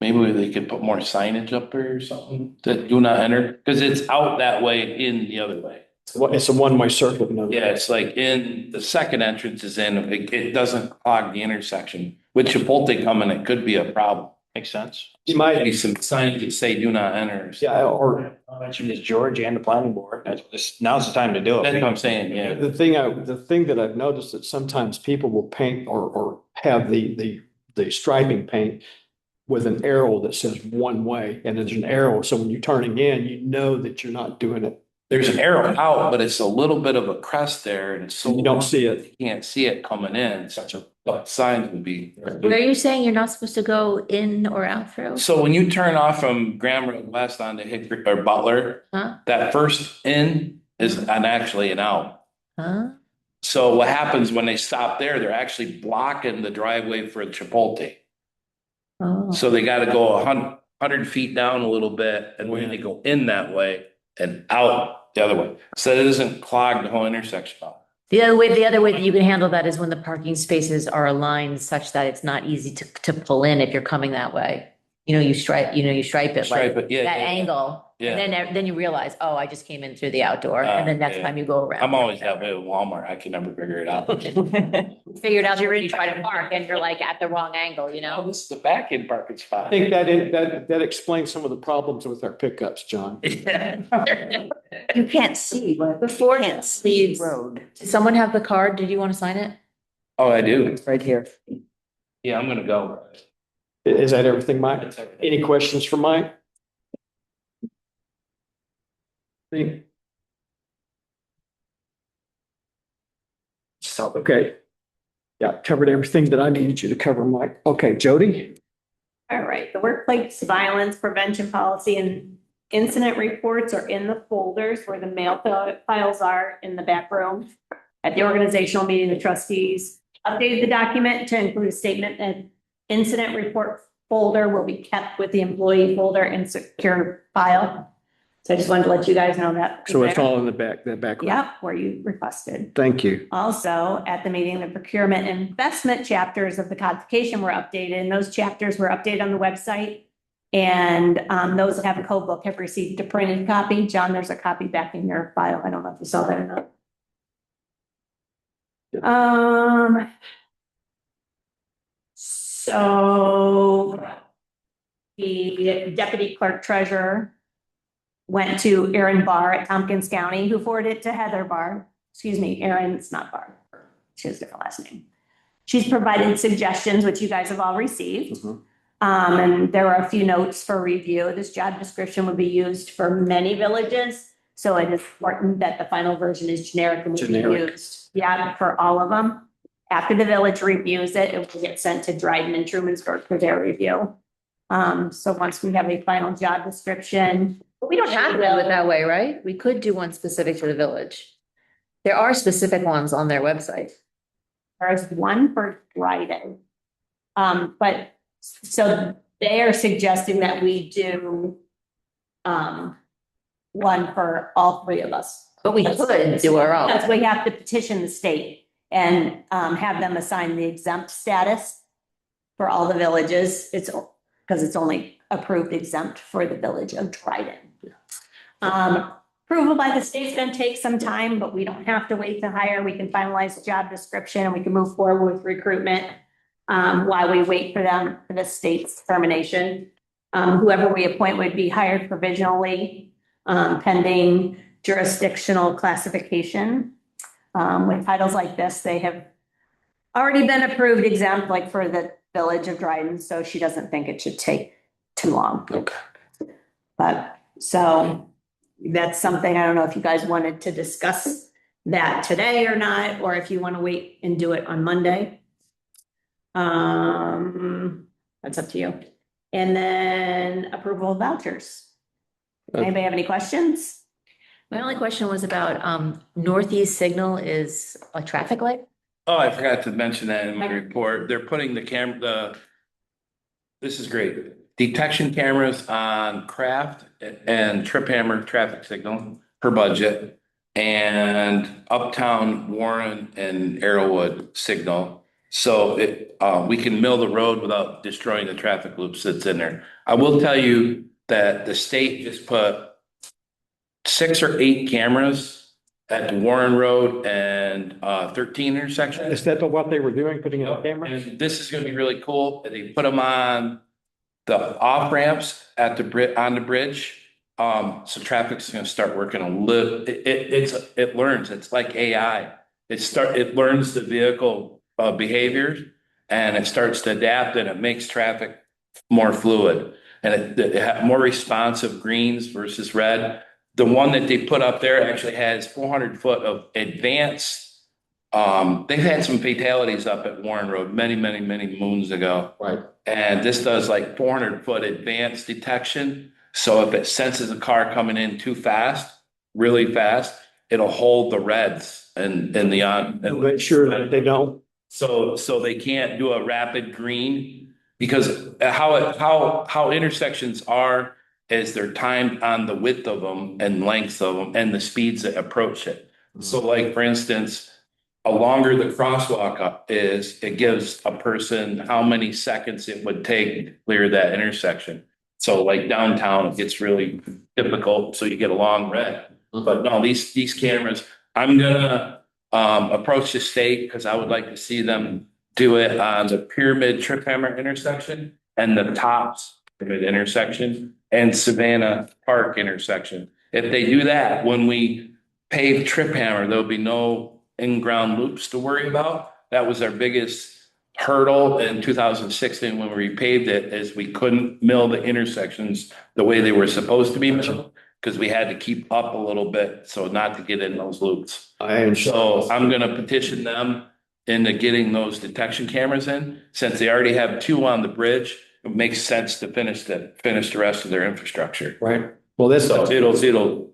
Maybe they could put more signage up there or something that do not enter, because it's out that way in the other way. It's a one-way circuit. No? Yeah, it's like in, the second entrance is in, it doesn't clog the intersection. With Chipotle coming, it could be a problem. Makes sense. You might, Maybe some signs that say do not enter. yeah, or I mentioned this George and the planning board. Now's the time to do That's it. what I'm saying, yeah. the thing that I've noticed that sometimes people will paint or have the the striping paint with an arrow that says one way, and there's an arrow, so when you're turning in, you know that you're not doing it. There's an arrow out, but it's a little bit of a crest there and it's so. You don't see it. You can't see it coming in, such a, but signs would be. Where are you saying you're not supposed to go in or out through? So when you turn off from Graham Road West onto Hickory or Butler, Huh? that first in is actually an out. Huh? So what happens when they stop there, they're actually blocking the driveway for Chipotle. Oh. So they gotta go 100 feet down a little bit and then they go in that way and out the other way. So it doesn't clog the whole intersection up. The other way that you can handle that is when the parking spaces are aligned such that it's not easy to pull in if you're coming that way. You stripe it Stripe like it, yeah, that yeah, yeah. angle. Yeah. And then you realize, oh, I just came in through the outdoor, and then next yeah. time you go around. I'm always that way with Walmart. I can never figure it out. Figured out you try to park and you're like at the wrong angle, Oh, this is the back end parking spot. I think that explains some of the problems with our pickups, John. You can't see. Before You can't see leaves. the road. Did someone have the card? Did you want to sign it? Oh, I do. It's right here. Yeah, I'm gonna go. Is that everything, Mike? That's everything. Any questions for Mike? Think- So, okay. Yeah, covered everything that I needed you to cover, Mike. Okay, Jody? All right, the workplace violence prevention policy and incident reports are in the folders where the mail files are in the back room. At the organizational meeting, the trustees updated the document to include a statement that incident report folder will be kept with the employee folder in secure file. So I just wanted to let you guys know that. So it's all in the back, that back. Yep, where you requested. Thank you. Also, at the meeting, the procurement and investment chapters of the codification were updated, and those chapters were updated on the website. And those that have a code book have received a printed copy. John, there's a copy back in your file. I don't know if you saw that or not. So the deputy clerk treasurer went to Erin Barr at Tompkins County, who forwarded it to Heather Barr. Excuse me, Erin, it's not Barr. She has a different last name. She's provided suggestions, which you guys have all received. And there were a few notes for review. This job description would be used for many villages. So it is important that the final version is generic and will be Generic. used. Yeah, for all of them. After the village reviews it, it will get sent to Dryden and Trumansburg for their review. So once we have a final job description. We don't have to do it that way, right? We could do one specific to the village. There are specific ones on their website. There's one for Dryden. But so they are suggesting that we do one for all three of us. But we could do our own. Because we have to petition the state and have them assign the exempt status for all the villages. It's because it's only approved exempt for the village of Dryden. Approval by the state's gonna take some time, but we don't have to wait to hire. We can finalize the job description and we can move forward with recruitment while we wait for them, for the state's determination. Whoever we appoint would be hired provisionally, pending jurisdictional classification. With titles like this, they have already been approved exempt, like for the village of Dryden, so she doesn't think it should take too long. Okay. But, so that's something, I don't know if you guys wanted to discuss that today or not, or if you want to wait and do it on Monday. That's up to you. And then approval of vouchers. Anybody have any questions? My only question was about Northeast Signal is a traffic light. Oh, I forgot to mention that in my report. They're putting this is great. Detection cameras on Craft and Trip Hammer traffic signal per budget. And Uptown, Warren and Arrowwood signal. So we can mill the road without destroying the traffic loops that's in there. I will tell you that the state just put 6 or 8 cameras at the Warren Road and 13 intersection. Is that what they were doing, putting in cameras? And this is gonna be really cool. They put them on the off ramps at on the bridge. So traffic's gonna start working a little, it learns, it's like AI. It learns the vehicle behaviors and it starts to adapt and it makes traffic more fluid. And it have more responsive greens versus red. The one that they put up there actually has 400 foot of advanced. They've had some fatalities up at Warren Road many moons ago. Right. And this does like 400 foot advanced detection. So if it senses a car coming in too fast, really fast, it'll hold the reds and the on. And make sure that they don't. So they can't do a rapid green because how intersections are is they're timed on the width of them and length of them and the speeds that approach it. So like, for instance, the longer the crosswalk up is, it gives a person how many seconds it would take to clear that intersection. So like downtown, it gets really difficult, so you get a long red. But no, these cameras, I'm gonna approach the state because I would like to see them do it on the Pyramid Trip Hammer intersection and the Tops Pyramid intersection and Savannah Park intersection. If they do that, when we pave Trip Hammer, there'll be no in-ground loops to worry about. That was our biggest hurdle in 2016 when we repaved it, is we couldn't mill the intersections the way they were supposed to be milled because we had to keep up a little bit so not to get in those loops. So I'm gonna petition them into getting those detection cameras in. Since they already have 2 on the bridge, it makes sense to finish the rest of their infrastructure. Right. Well, that's, So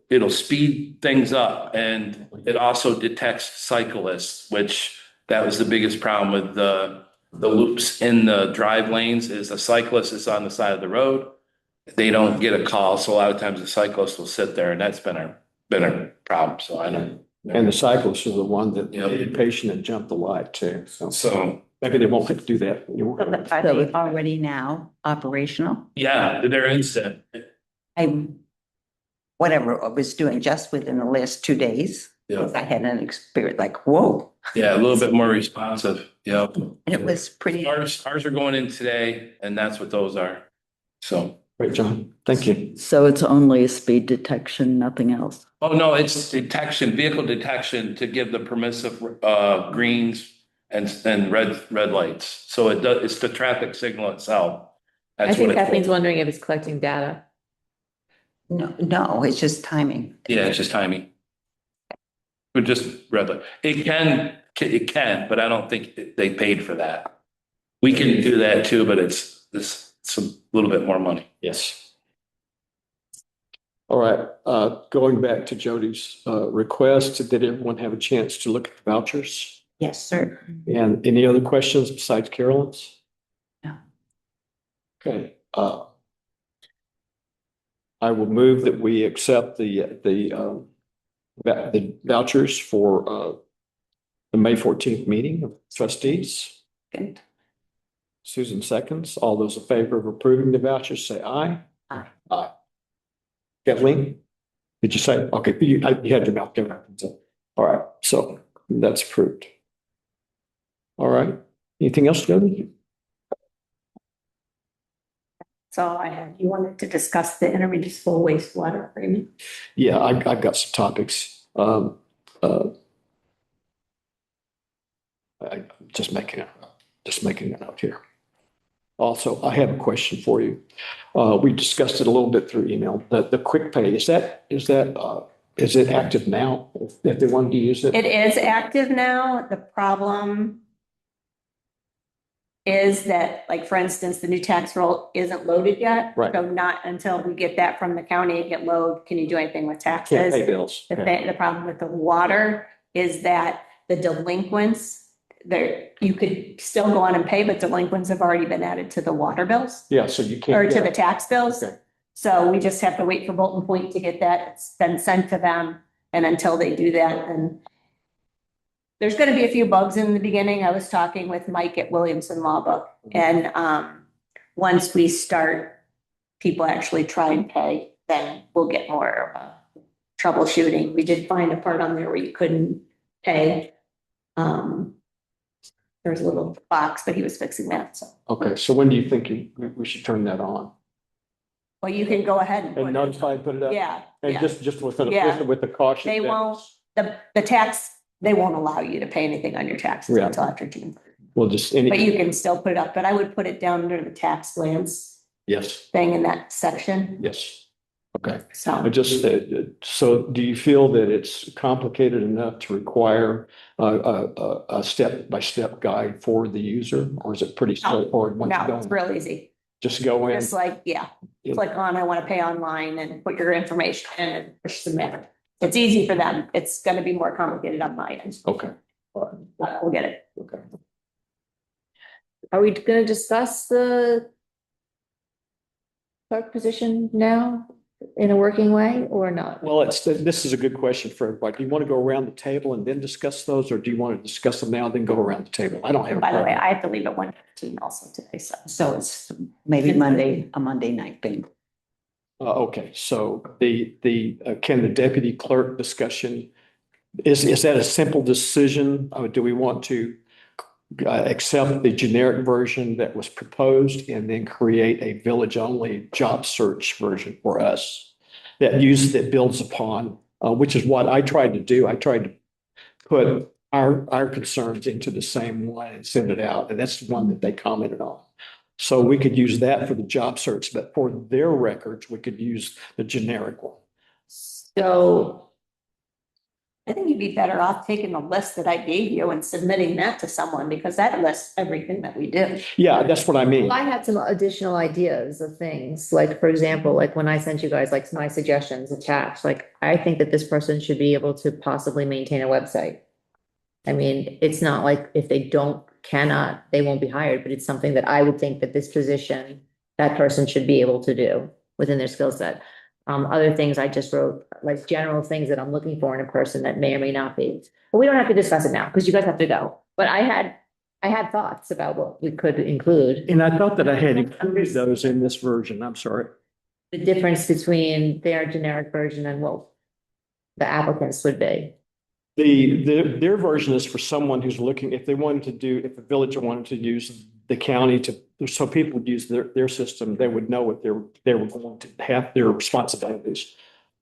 it'll speed things up, and it also detects cyclists, which that was the biggest problem with the loops in the drive lanes, is the cyclist is on the side of the road. They don't get a call, so a lot of times the cyclist will sit there, and that's been a problem. So I don't. and the cyclists are the one that Yep. are patient and jump the light too. So Maybe they won't have to do that anymore. Are they already now operational? yeah, they're instant. Whatever I was doing just within the last 2 days, Yeah, I had an experience like, whoa, yeah, a little bit more responsive. Yeah. and it was pretty. Ours are going in today, and that's what those are. So. Great, John. Thank you. So it's only a speed detection, nothing else. Oh, no, it's detection, vehicle detection to give the permissive greens and red lights. So it does, it's the traffic signal itself. I That's think what it, Kathleen's wondering if it's collecting data. No, it's just timing. yeah, it's just timing. But just red light. It can, but I don't think they paid for that. We can do that too, but it's a little bit more money. Yes. All right, going back to Jody's request, did everyone have a chance to look at the vouchers? Yes, sir. And any other questions besides Carolyn's? No. Okay, I will move that we accept the vouchers for the May 14th meeting of trustees. Good. Susan seconds. All those in favor of approving the vouchers, say aye. Aye. Aye. Kathleen, did you say? Okay, you had your mouth there. All right, so that's approved. All right, anything else, Jody? That's all I had. You wanted to discuss the intermunicipal wastewater agreement? Yeah, I've got some topics. I'm just making a note here. Also, I have a question for you. We discussed it a little bit through email. The quick pay, is it active now if they wanted to use it? It is active now. The problem is that, like, for instance, the new tax roll isn't loaded yet. Right. So not until we get that from the county and get load, can you do anything with Can't taxes? pay bills. The problem with the water is that the delinquents, there, you could still go on and pay, but delinquents have already been added to the water bills Yeah, so you or can't. to the tax bills. Okay. So we just have to wait for Bolton Point to get that, it's been sent to them. And until they do that, then there's gonna be a few bugs in the beginning. I was talking with Mike at Williamson Law Book. And once we start, people actually try and pay, then we'll get more troubleshooting. We did find a part on there where you couldn't pay. There's a little box, but he was fixing that, so. Okay, so when do you think we should turn that on? Well, you can go ahead and put And it. notify, put it up? Yeah, And yeah. just with Yeah. the caution. They that- won't, the tax, they won't allow you to pay anything on your taxes Yeah. until after June. We'll just, But you can still put it up, but I would put it down under the tax plans yes, thing in that section, yes. Okay. I so. just, so do you feel that it's complicated enough to require a step-by-step guide for the user? Or is it pretty straightforward? once you No, go it's in? real easy. Just go in? Just like, yeah, Yeah. click on, I want to pay online and put your information in and push submit. It's easy for them. It's gonna be more complicated on my end. Okay, But we'll get it. okay. Are we gonna discuss the clerk position now in a working way or not? Well, this is a good question for everybody. Do you want to go around the table and then discuss those, or do you want to discuss them now, then go around the table? I don't have. a By the way, preference. I have to leave at 1:15 also today, so. So it's maybe a Monday night thing. Okay, so can the deputy clerk discussion, is that a simple decision? Or do we want to accept the generic version that was proposed and then create a village-only job search version for us that builds upon, which is what I tried to do. I tried to put our concerns into the same one and send it out, and that's the one that they commented on. So we could use that for the job search, but for their records, we could use the generic one. So I think you'd be better off taking the list that I gave you and submitting that to someone because that lists everything that we do. Yeah, that's what I mean. I had some additional ideas of things, like, for example, like when I sent you guys like my suggestions attached, like, I think that this person should be able to possibly maintain a website. I mean, it's not like if they cannot, they won't be hired, but it's something that I would think that this position, that person should be able to do within their skill set. Other things I just wrote, like general things that I'm looking for in a person that may or may not be. But we don't have to discuss it now because you guys have to go. But I had thoughts about what we could include. And I thought that I had included those in this version. I'm sorry. The difference between their generic version and what the applicants would be. Their version is for someone who's looking, if the village wanted to use the county so people would use their system, they would know what they were going to have their responsibilities.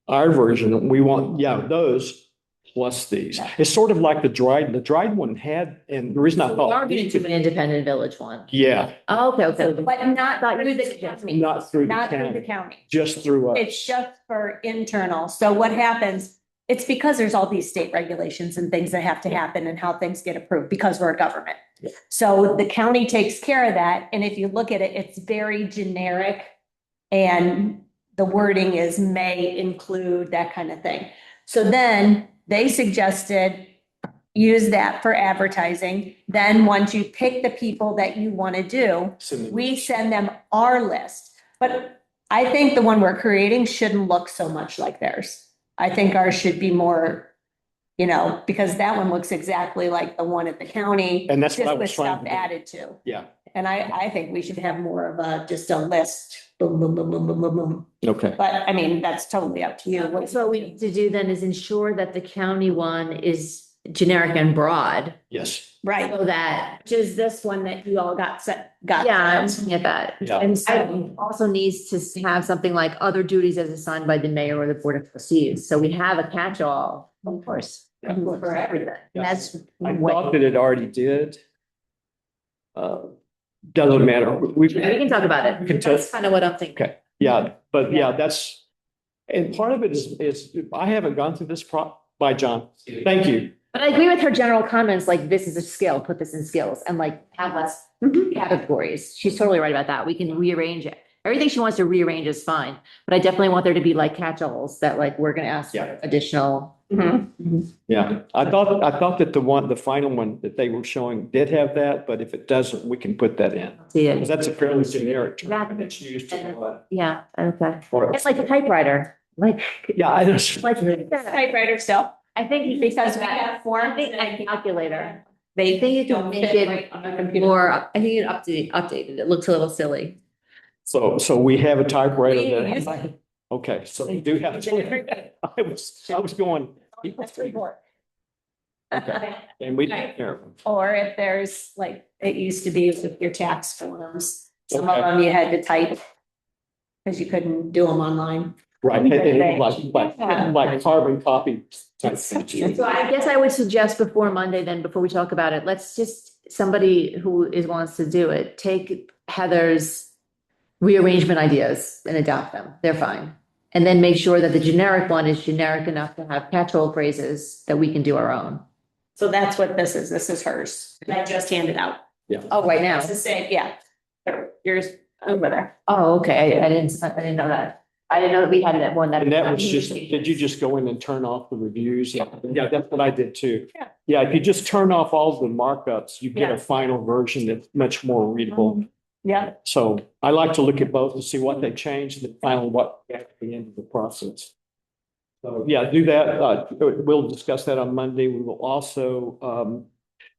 Our version, we want, those plus these. It's sort of like the Dryden one had, and the reason I We thought. are going to do an independent village one. Yeah, Oh, okay. But not through the county. not through the Not through the county, county. just through us. It's just for internal. So what happens, it's because there's all these state regulations and things that have to happen and how things get approved because we're a government. Yeah. So the county takes care of that. And if you look at it, it's very generic. And the wording is may include, that kind of thing. So then they suggested use that for advertising. Then once you pick the people that you want to do, we send them our list. But I think the one we're creating shouldn't look so much like theirs. I think ours should be more, because that one looks exactly like the one at the county. And that's what I just was with trying stuff to do. added to. Yeah, And I think we should have more of just a list, boom, boom, boom, boom, boom, boom, boom. okay. But I mean, that's totally up to you. What we need to do then is ensure that the county one is generic and broad, Yes, Right, so that, which is this one that you all got. yeah, I'm looking at that. Yeah. And so also needs to have something like other duties as assigned by the mayor or the board of trustees. So we have a catch-all, of course, Yeah. for everything. Yeah. And that's I what, thought that it already did. Doesn't matter. we can talk about it. We can touch- That's kind of what I'm thinking. Okay, yeah, but that's, and part of it is I haven't gone through this by John. Thank you. But I agree with her general comments, like this is a skill, put this in skills and like have less categories. She's totally right about that. We can rearrange it. Everything she wants to rearrange is fine, but I definitely want there to be like catch-alls that like, we're gonna ask Yeah. for additional. Yeah, I thought that the final one that they were showing did have that, but if it doesn't, we can put that in. See Because it. that's a fairly generic term That- that's used to. Yeah, okay. For- It's like a typewriter, like. Yeah, I just. Like, Typewriter still. I think Because we have forms I think and a calculator. They think you can don't make fit it right on a computer. More, I think you updated. It looks a little silly. So we have a typewriter We that. use it. Okay, so we do have. I was going. That's report. Okay. And we take care of them. Or if there's like, it used to be with your tax forms, some of Okay. them you had to type. Because you couldn't do them online. Right, like carbon copy type thing. So I guess I would suggest before Monday, then before we talk about it, let's just somebody who wants to do it, take Heather's rearrangement ideas and adopt them. They're fine. And then make sure that the generic one is generic enough to have catch-all phrases that we can do our own. So that's what this is. This is hers. I just handed out. Oh, right now. It's the same, yeah. Yours over there. Oh, okay. I didn't know that. I didn't know that we had that one that. And that was just, did you just go in and turn off the reviews? Yeah, that's what I did too. Yeah. Yeah, if you just turn off all the markups, you get a Yeah. final version that's much more readable. Yeah. So I like to look at both and see what they changed and final what at the end of the process. So yeah, do that. We'll discuss that on Monday. We will also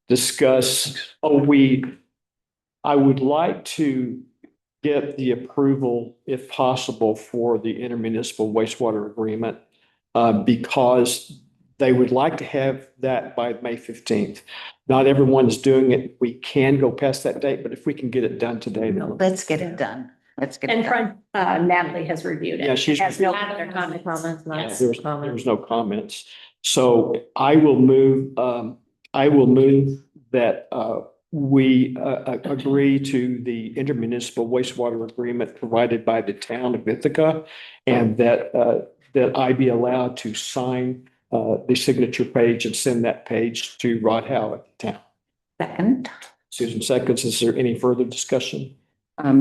discuss, I would like to get the approval, if possible, for the intermunicipal wastewater agreement because they would like to have that by May 15th. Not everyone's doing it. We can go past that date, but if we can get it done today, then. Let's get it done. Let's get it And done. Natalie has reviewed it. Yeah, she's- Has no Comments, other comments, comments. comments, There comments. was no comments. So I will move that we agree to the intermunicipal wastewater agreement provided by the town of Ithaca and that I be allowed to sign the signature page and send that page to Rod Howe at the town. Second. Susan seconds. Is there any further discussion?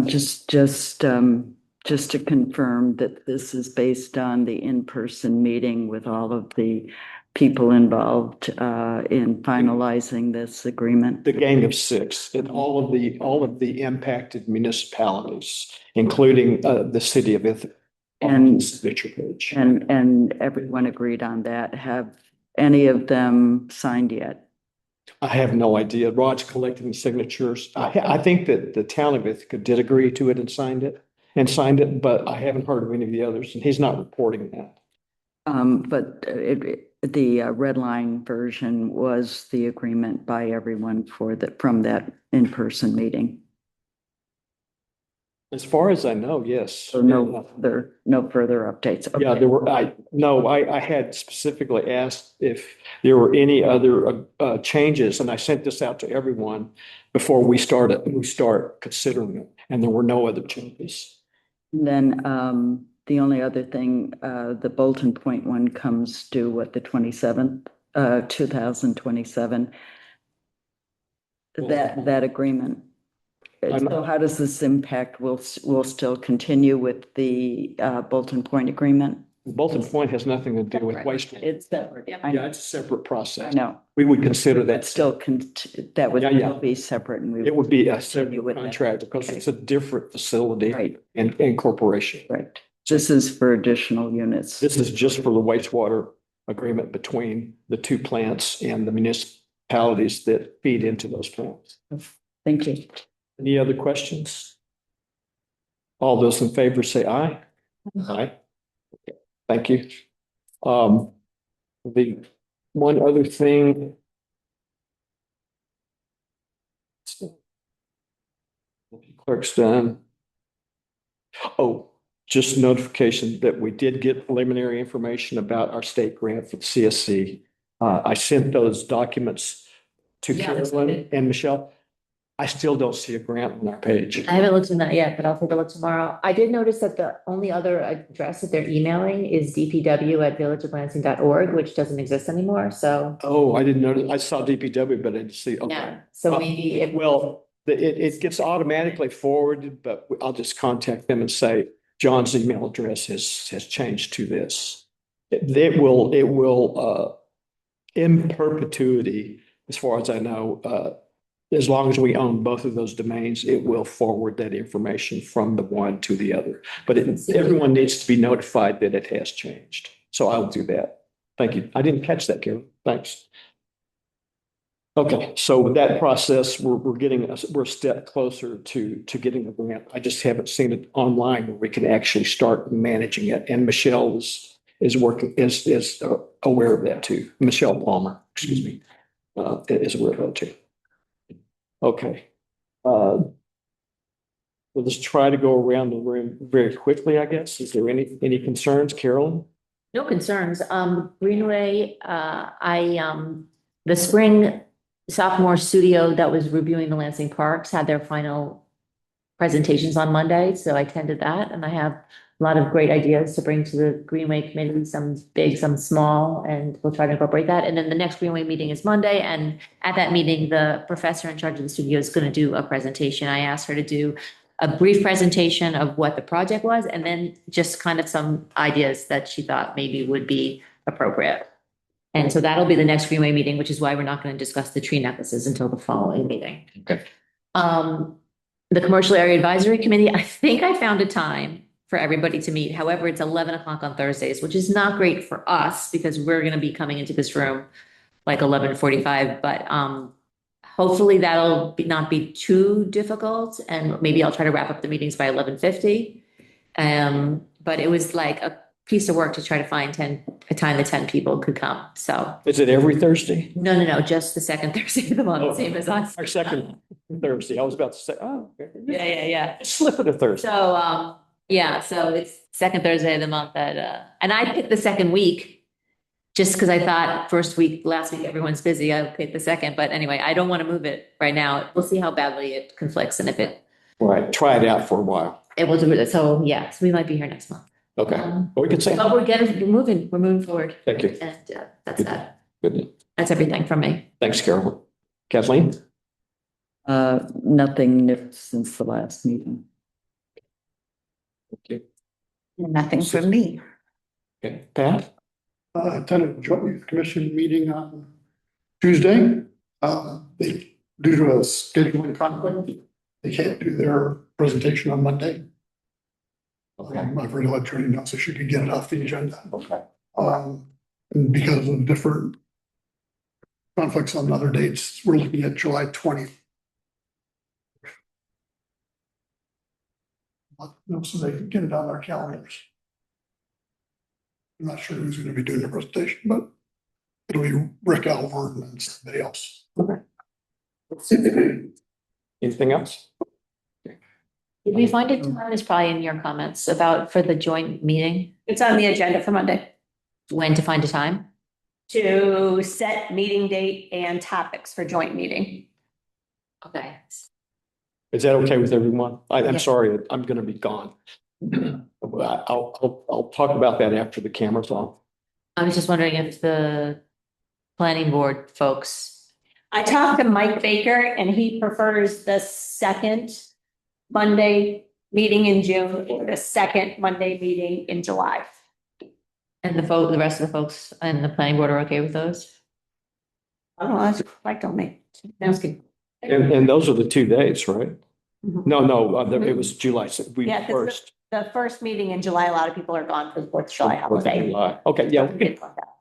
Just to confirm that this is based on the in-person meeting with all of the people involved in finalizing this agreement. The gang of six and all of the impacted municipalities, including the city of Ithaca. And- Signature page. And everyone agreed on that. Have any of them signed yet? I have no idea. Rod's collecting signatures. I think that the town of Ithaca did agree to it and signed it, but I haven't heard of any of the others, and he's not reporting that. But the red line version was the agreement by everyone from that in-person meeting. As far as I know, yes. So no further updates. Yeah, Okay. there were, I had specifically asked if there were any other changes, and I sent this out to everyone before we start considering it, and there were no other changes. Then the only other thing, the Bolton Point one comes due the 27th, 2027. That agreement. So how does this impact? We'll still continue with the Bolton Point agreement? Bolton Point has nothing to do with wastewater. It's separate. I Yeah, know. it's a separate I process. know. We would consider That that still that would Yeah, yeah. still be separate and we. it would be a Continue separate with that. contract because Okay. it's a different facility Right, and corporation. right. This is for additional units. This is just for the wastewater agreement between the two plants and the municipalities that feed into those plants. Thank you. Any other questions? All those in favor say aye. Aye. Okay, thank you. The one other thing. Clerk's done. Oh, just notification that we did get preliminary information about our state grant for the CSC. I sent those documents to Yeah, that's Carolyn good. and Michelle. I still don't see a grant on our page. I haven't looked in that yet, but I'll take a look tomorrow. I did notice that the only other address that they're emailing is dpw@villageoflansing.org, which doesn't exist anymore, so. Oh, I didn't notice. I saw DPW, but I didn't see. Okay. Yeah, so maybe if. Well, it gets automatically forwarded, but I'll just contact them and say, John's email address has changed to this. It will, in perpetuity, as far as I know, as long as we own both of those domains, it will forward that information from the one to the other. But everyone needs to be notified that it has changed. So I'll do that. Thank you. I didn't catch that, Karen. Thanks. Okay, so with that process, we're a step closer to getting the grant. I just haven't seen it online where we can actually start managing it. And Michelle is aware of that too. Michelle Palmer, excuse me, is aware of that too. Okay. We'll just try to go around the room very quickly, I guess. Is there any concerns, Carolyn? No concerns. Greenway, the spring sophomore studio that was reviewing the Lansing Parks had their final presentations on Monday, so I attended that, and I have a lot of great ideas to bring to the Greenway Committee, some big, some small, and we'll try to incorporate that. And then the next Greenway meeting is Monday, and at that meeting, the professor in charge of the studio is going to do a presentation. I asked her to do a brief presentation of what the project was, and then just kind of some ideas that she thought maybe would be appropriate. And so that'll be the next Greenway meeting, which is why we're not going to discuss the tree necklaces until the following meeting. Okay. The Commercial Area Advisory Committee, I think I found a time for everybody to meet. However, it's 11 o'clock on Thursdays, which is not great for us because we're going to be coming into this room like 11:45, but hopefully that'll not be too difficult, and maybe I'll try to wrap up the meetings by 11:50. But it was like a piece of work to try to find a time that 10 people could come. So Is it every Thursday? no, just the second Thursday of the month, same as us. Our second Thursday. I was about to say, oh. okay. Yeah. Slip it a Thursday. So, yeah, so it's second Thursday of the month and I picked the second week just because I thought last week, everyone's busy. I picked the second, but anyway, I don't want to move it right now. We'll see how badly it conflicts and if Right, try it out for a while. it will do it. So, yeah, so we might be here next month. Okay, well, we can say, But we're moving forward. thank you. And that's that. Good. That's everything from me. Thanks, Carol. Kathleen? Nothing new since the last meeting. Okay. Nothing from me. Okay, Pat? I attended a joint youth commission meeting on Tuesday. Due to a scheduling conflict, they can't do their presentation on Monday. I've already let Jody know so she could get it off the agenda. Okay. And because of different conflicts on other dates, we're looking at July 20th. So they can get it on our calendars. I'm not sure who's going to be doing the presentation, but it'll be Rick Alvord and somebody else. Anything else? Did we find it? Time is probably in your comments for the joint meeting, It's on the agenda for Monday when to find a time? to set meeting date and topics for joint meeting. Okay. Is that okay with everyone? I'm Yeah. sorry, I'm gonna be gone. I'll talk about that after the camera's on. I was just wondering if the planning board folks, I talked to Mike Baker and he prefers the second Monday meeting in June or the second Monday meeting in July. and the rest of the folks and the planning board are okay with those? Oh, that's Mike told me. That's good. And those are the 2 days, right? Mhm. No, it was July Yeah, 'cause first. The first meeting in July, a lot of people are gone for the Fourth of July holiday. Okay, yeah,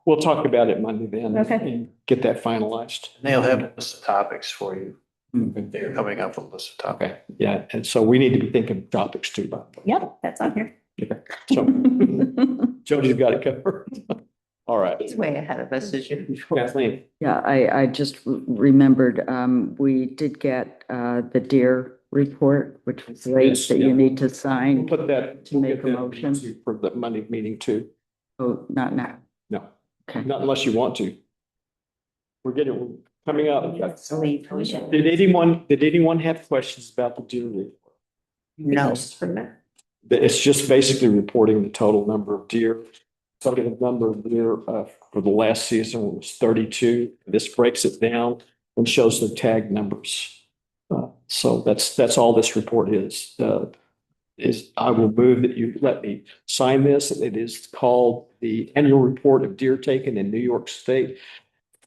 we'll talk about it Monday then. Okay. And get that finalized. They'll have a list of topics for you. They're coming up with a list of topics. Okay, yeah, and so we need to be thinking of topics too, by the way. Yep, that's on here. So Jody's got it covered. All right, He's way ahead of us as usual. Kathleen. Yeah, I just remembered, we did get the deer report, which was late Yes, that yeah. you need to We'll sign. put that. To make we'll a get that motion. For the Monday meeting too. Oh, not now. No, Okay. not unless you want to. We're coming up. So we should- Did anyone have questions about the deer report? No. It's just basically reporting the total number of deer. Total number of deer for the last season was 32. This breaks it down and shows the tag numbers. So that's all this report is. I will move that you let me sign this. It is called the Annual Report of Deer Taken in New York State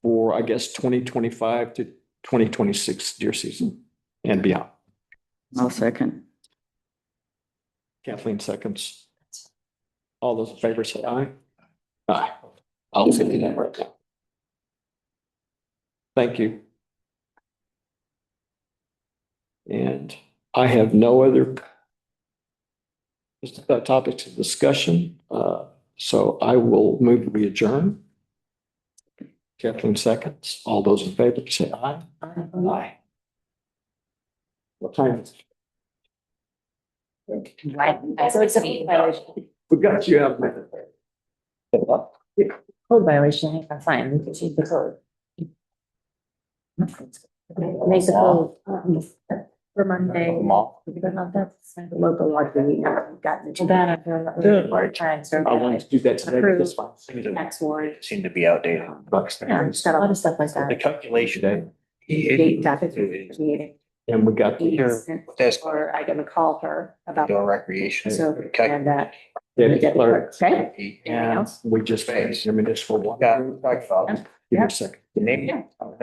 for, I guess, 2025 to 2026 deer season and beyond. I'll second. Kathleen seconds. All those in favor say aye. Aye. I'll say that right now. Thank you. And I have no other topics of discussion. So I will move we adjourn. Kathleen seconds. All those in favor say aye. Aye. What time is it? Right, so it's a violation. We got you out. Code violation, I'm fine, we can change the code. Make the whole, for Monday. Mall. That's the local law, we haven't gotten into that. I wanted to do that today, but that's fine. Next one. Seem to be outdated. Yeah, just got a lot of stuff like The that. calculation. Date, topic, meeting. And we got the That's Or I gotta call her about. your recreation. So, and that. deputy clerk. Okay, anything Yeah. else? We just finished the municipal one. Yeah, talk about Give me a second. the name. Yeah. Are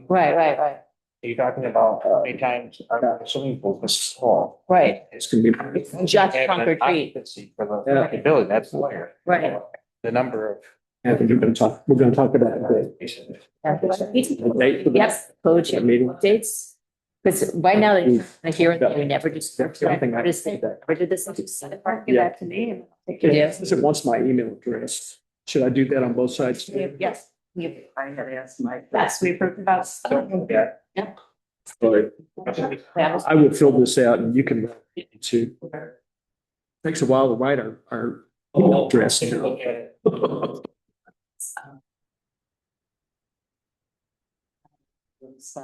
Right. you talking about how many times our swimming pool was small? Right. It's gonna be. It's just trunk or treat. Occupancy for the building, that's where. Right. The number of. Anthony, we're gonna talk about it. The date for the Yes, coach meeting. updates. Because right now, I hear it, we never just. Something I- Just think, never did this. Give Yeah. that to me. and I'll take Yeah. care It wants my email address. Should I do that on both sides? of it. Yes, I had asked Mike. that's, we approved about. Yeah. All right. I will fill this out and you can too. Takes a while to write our email address.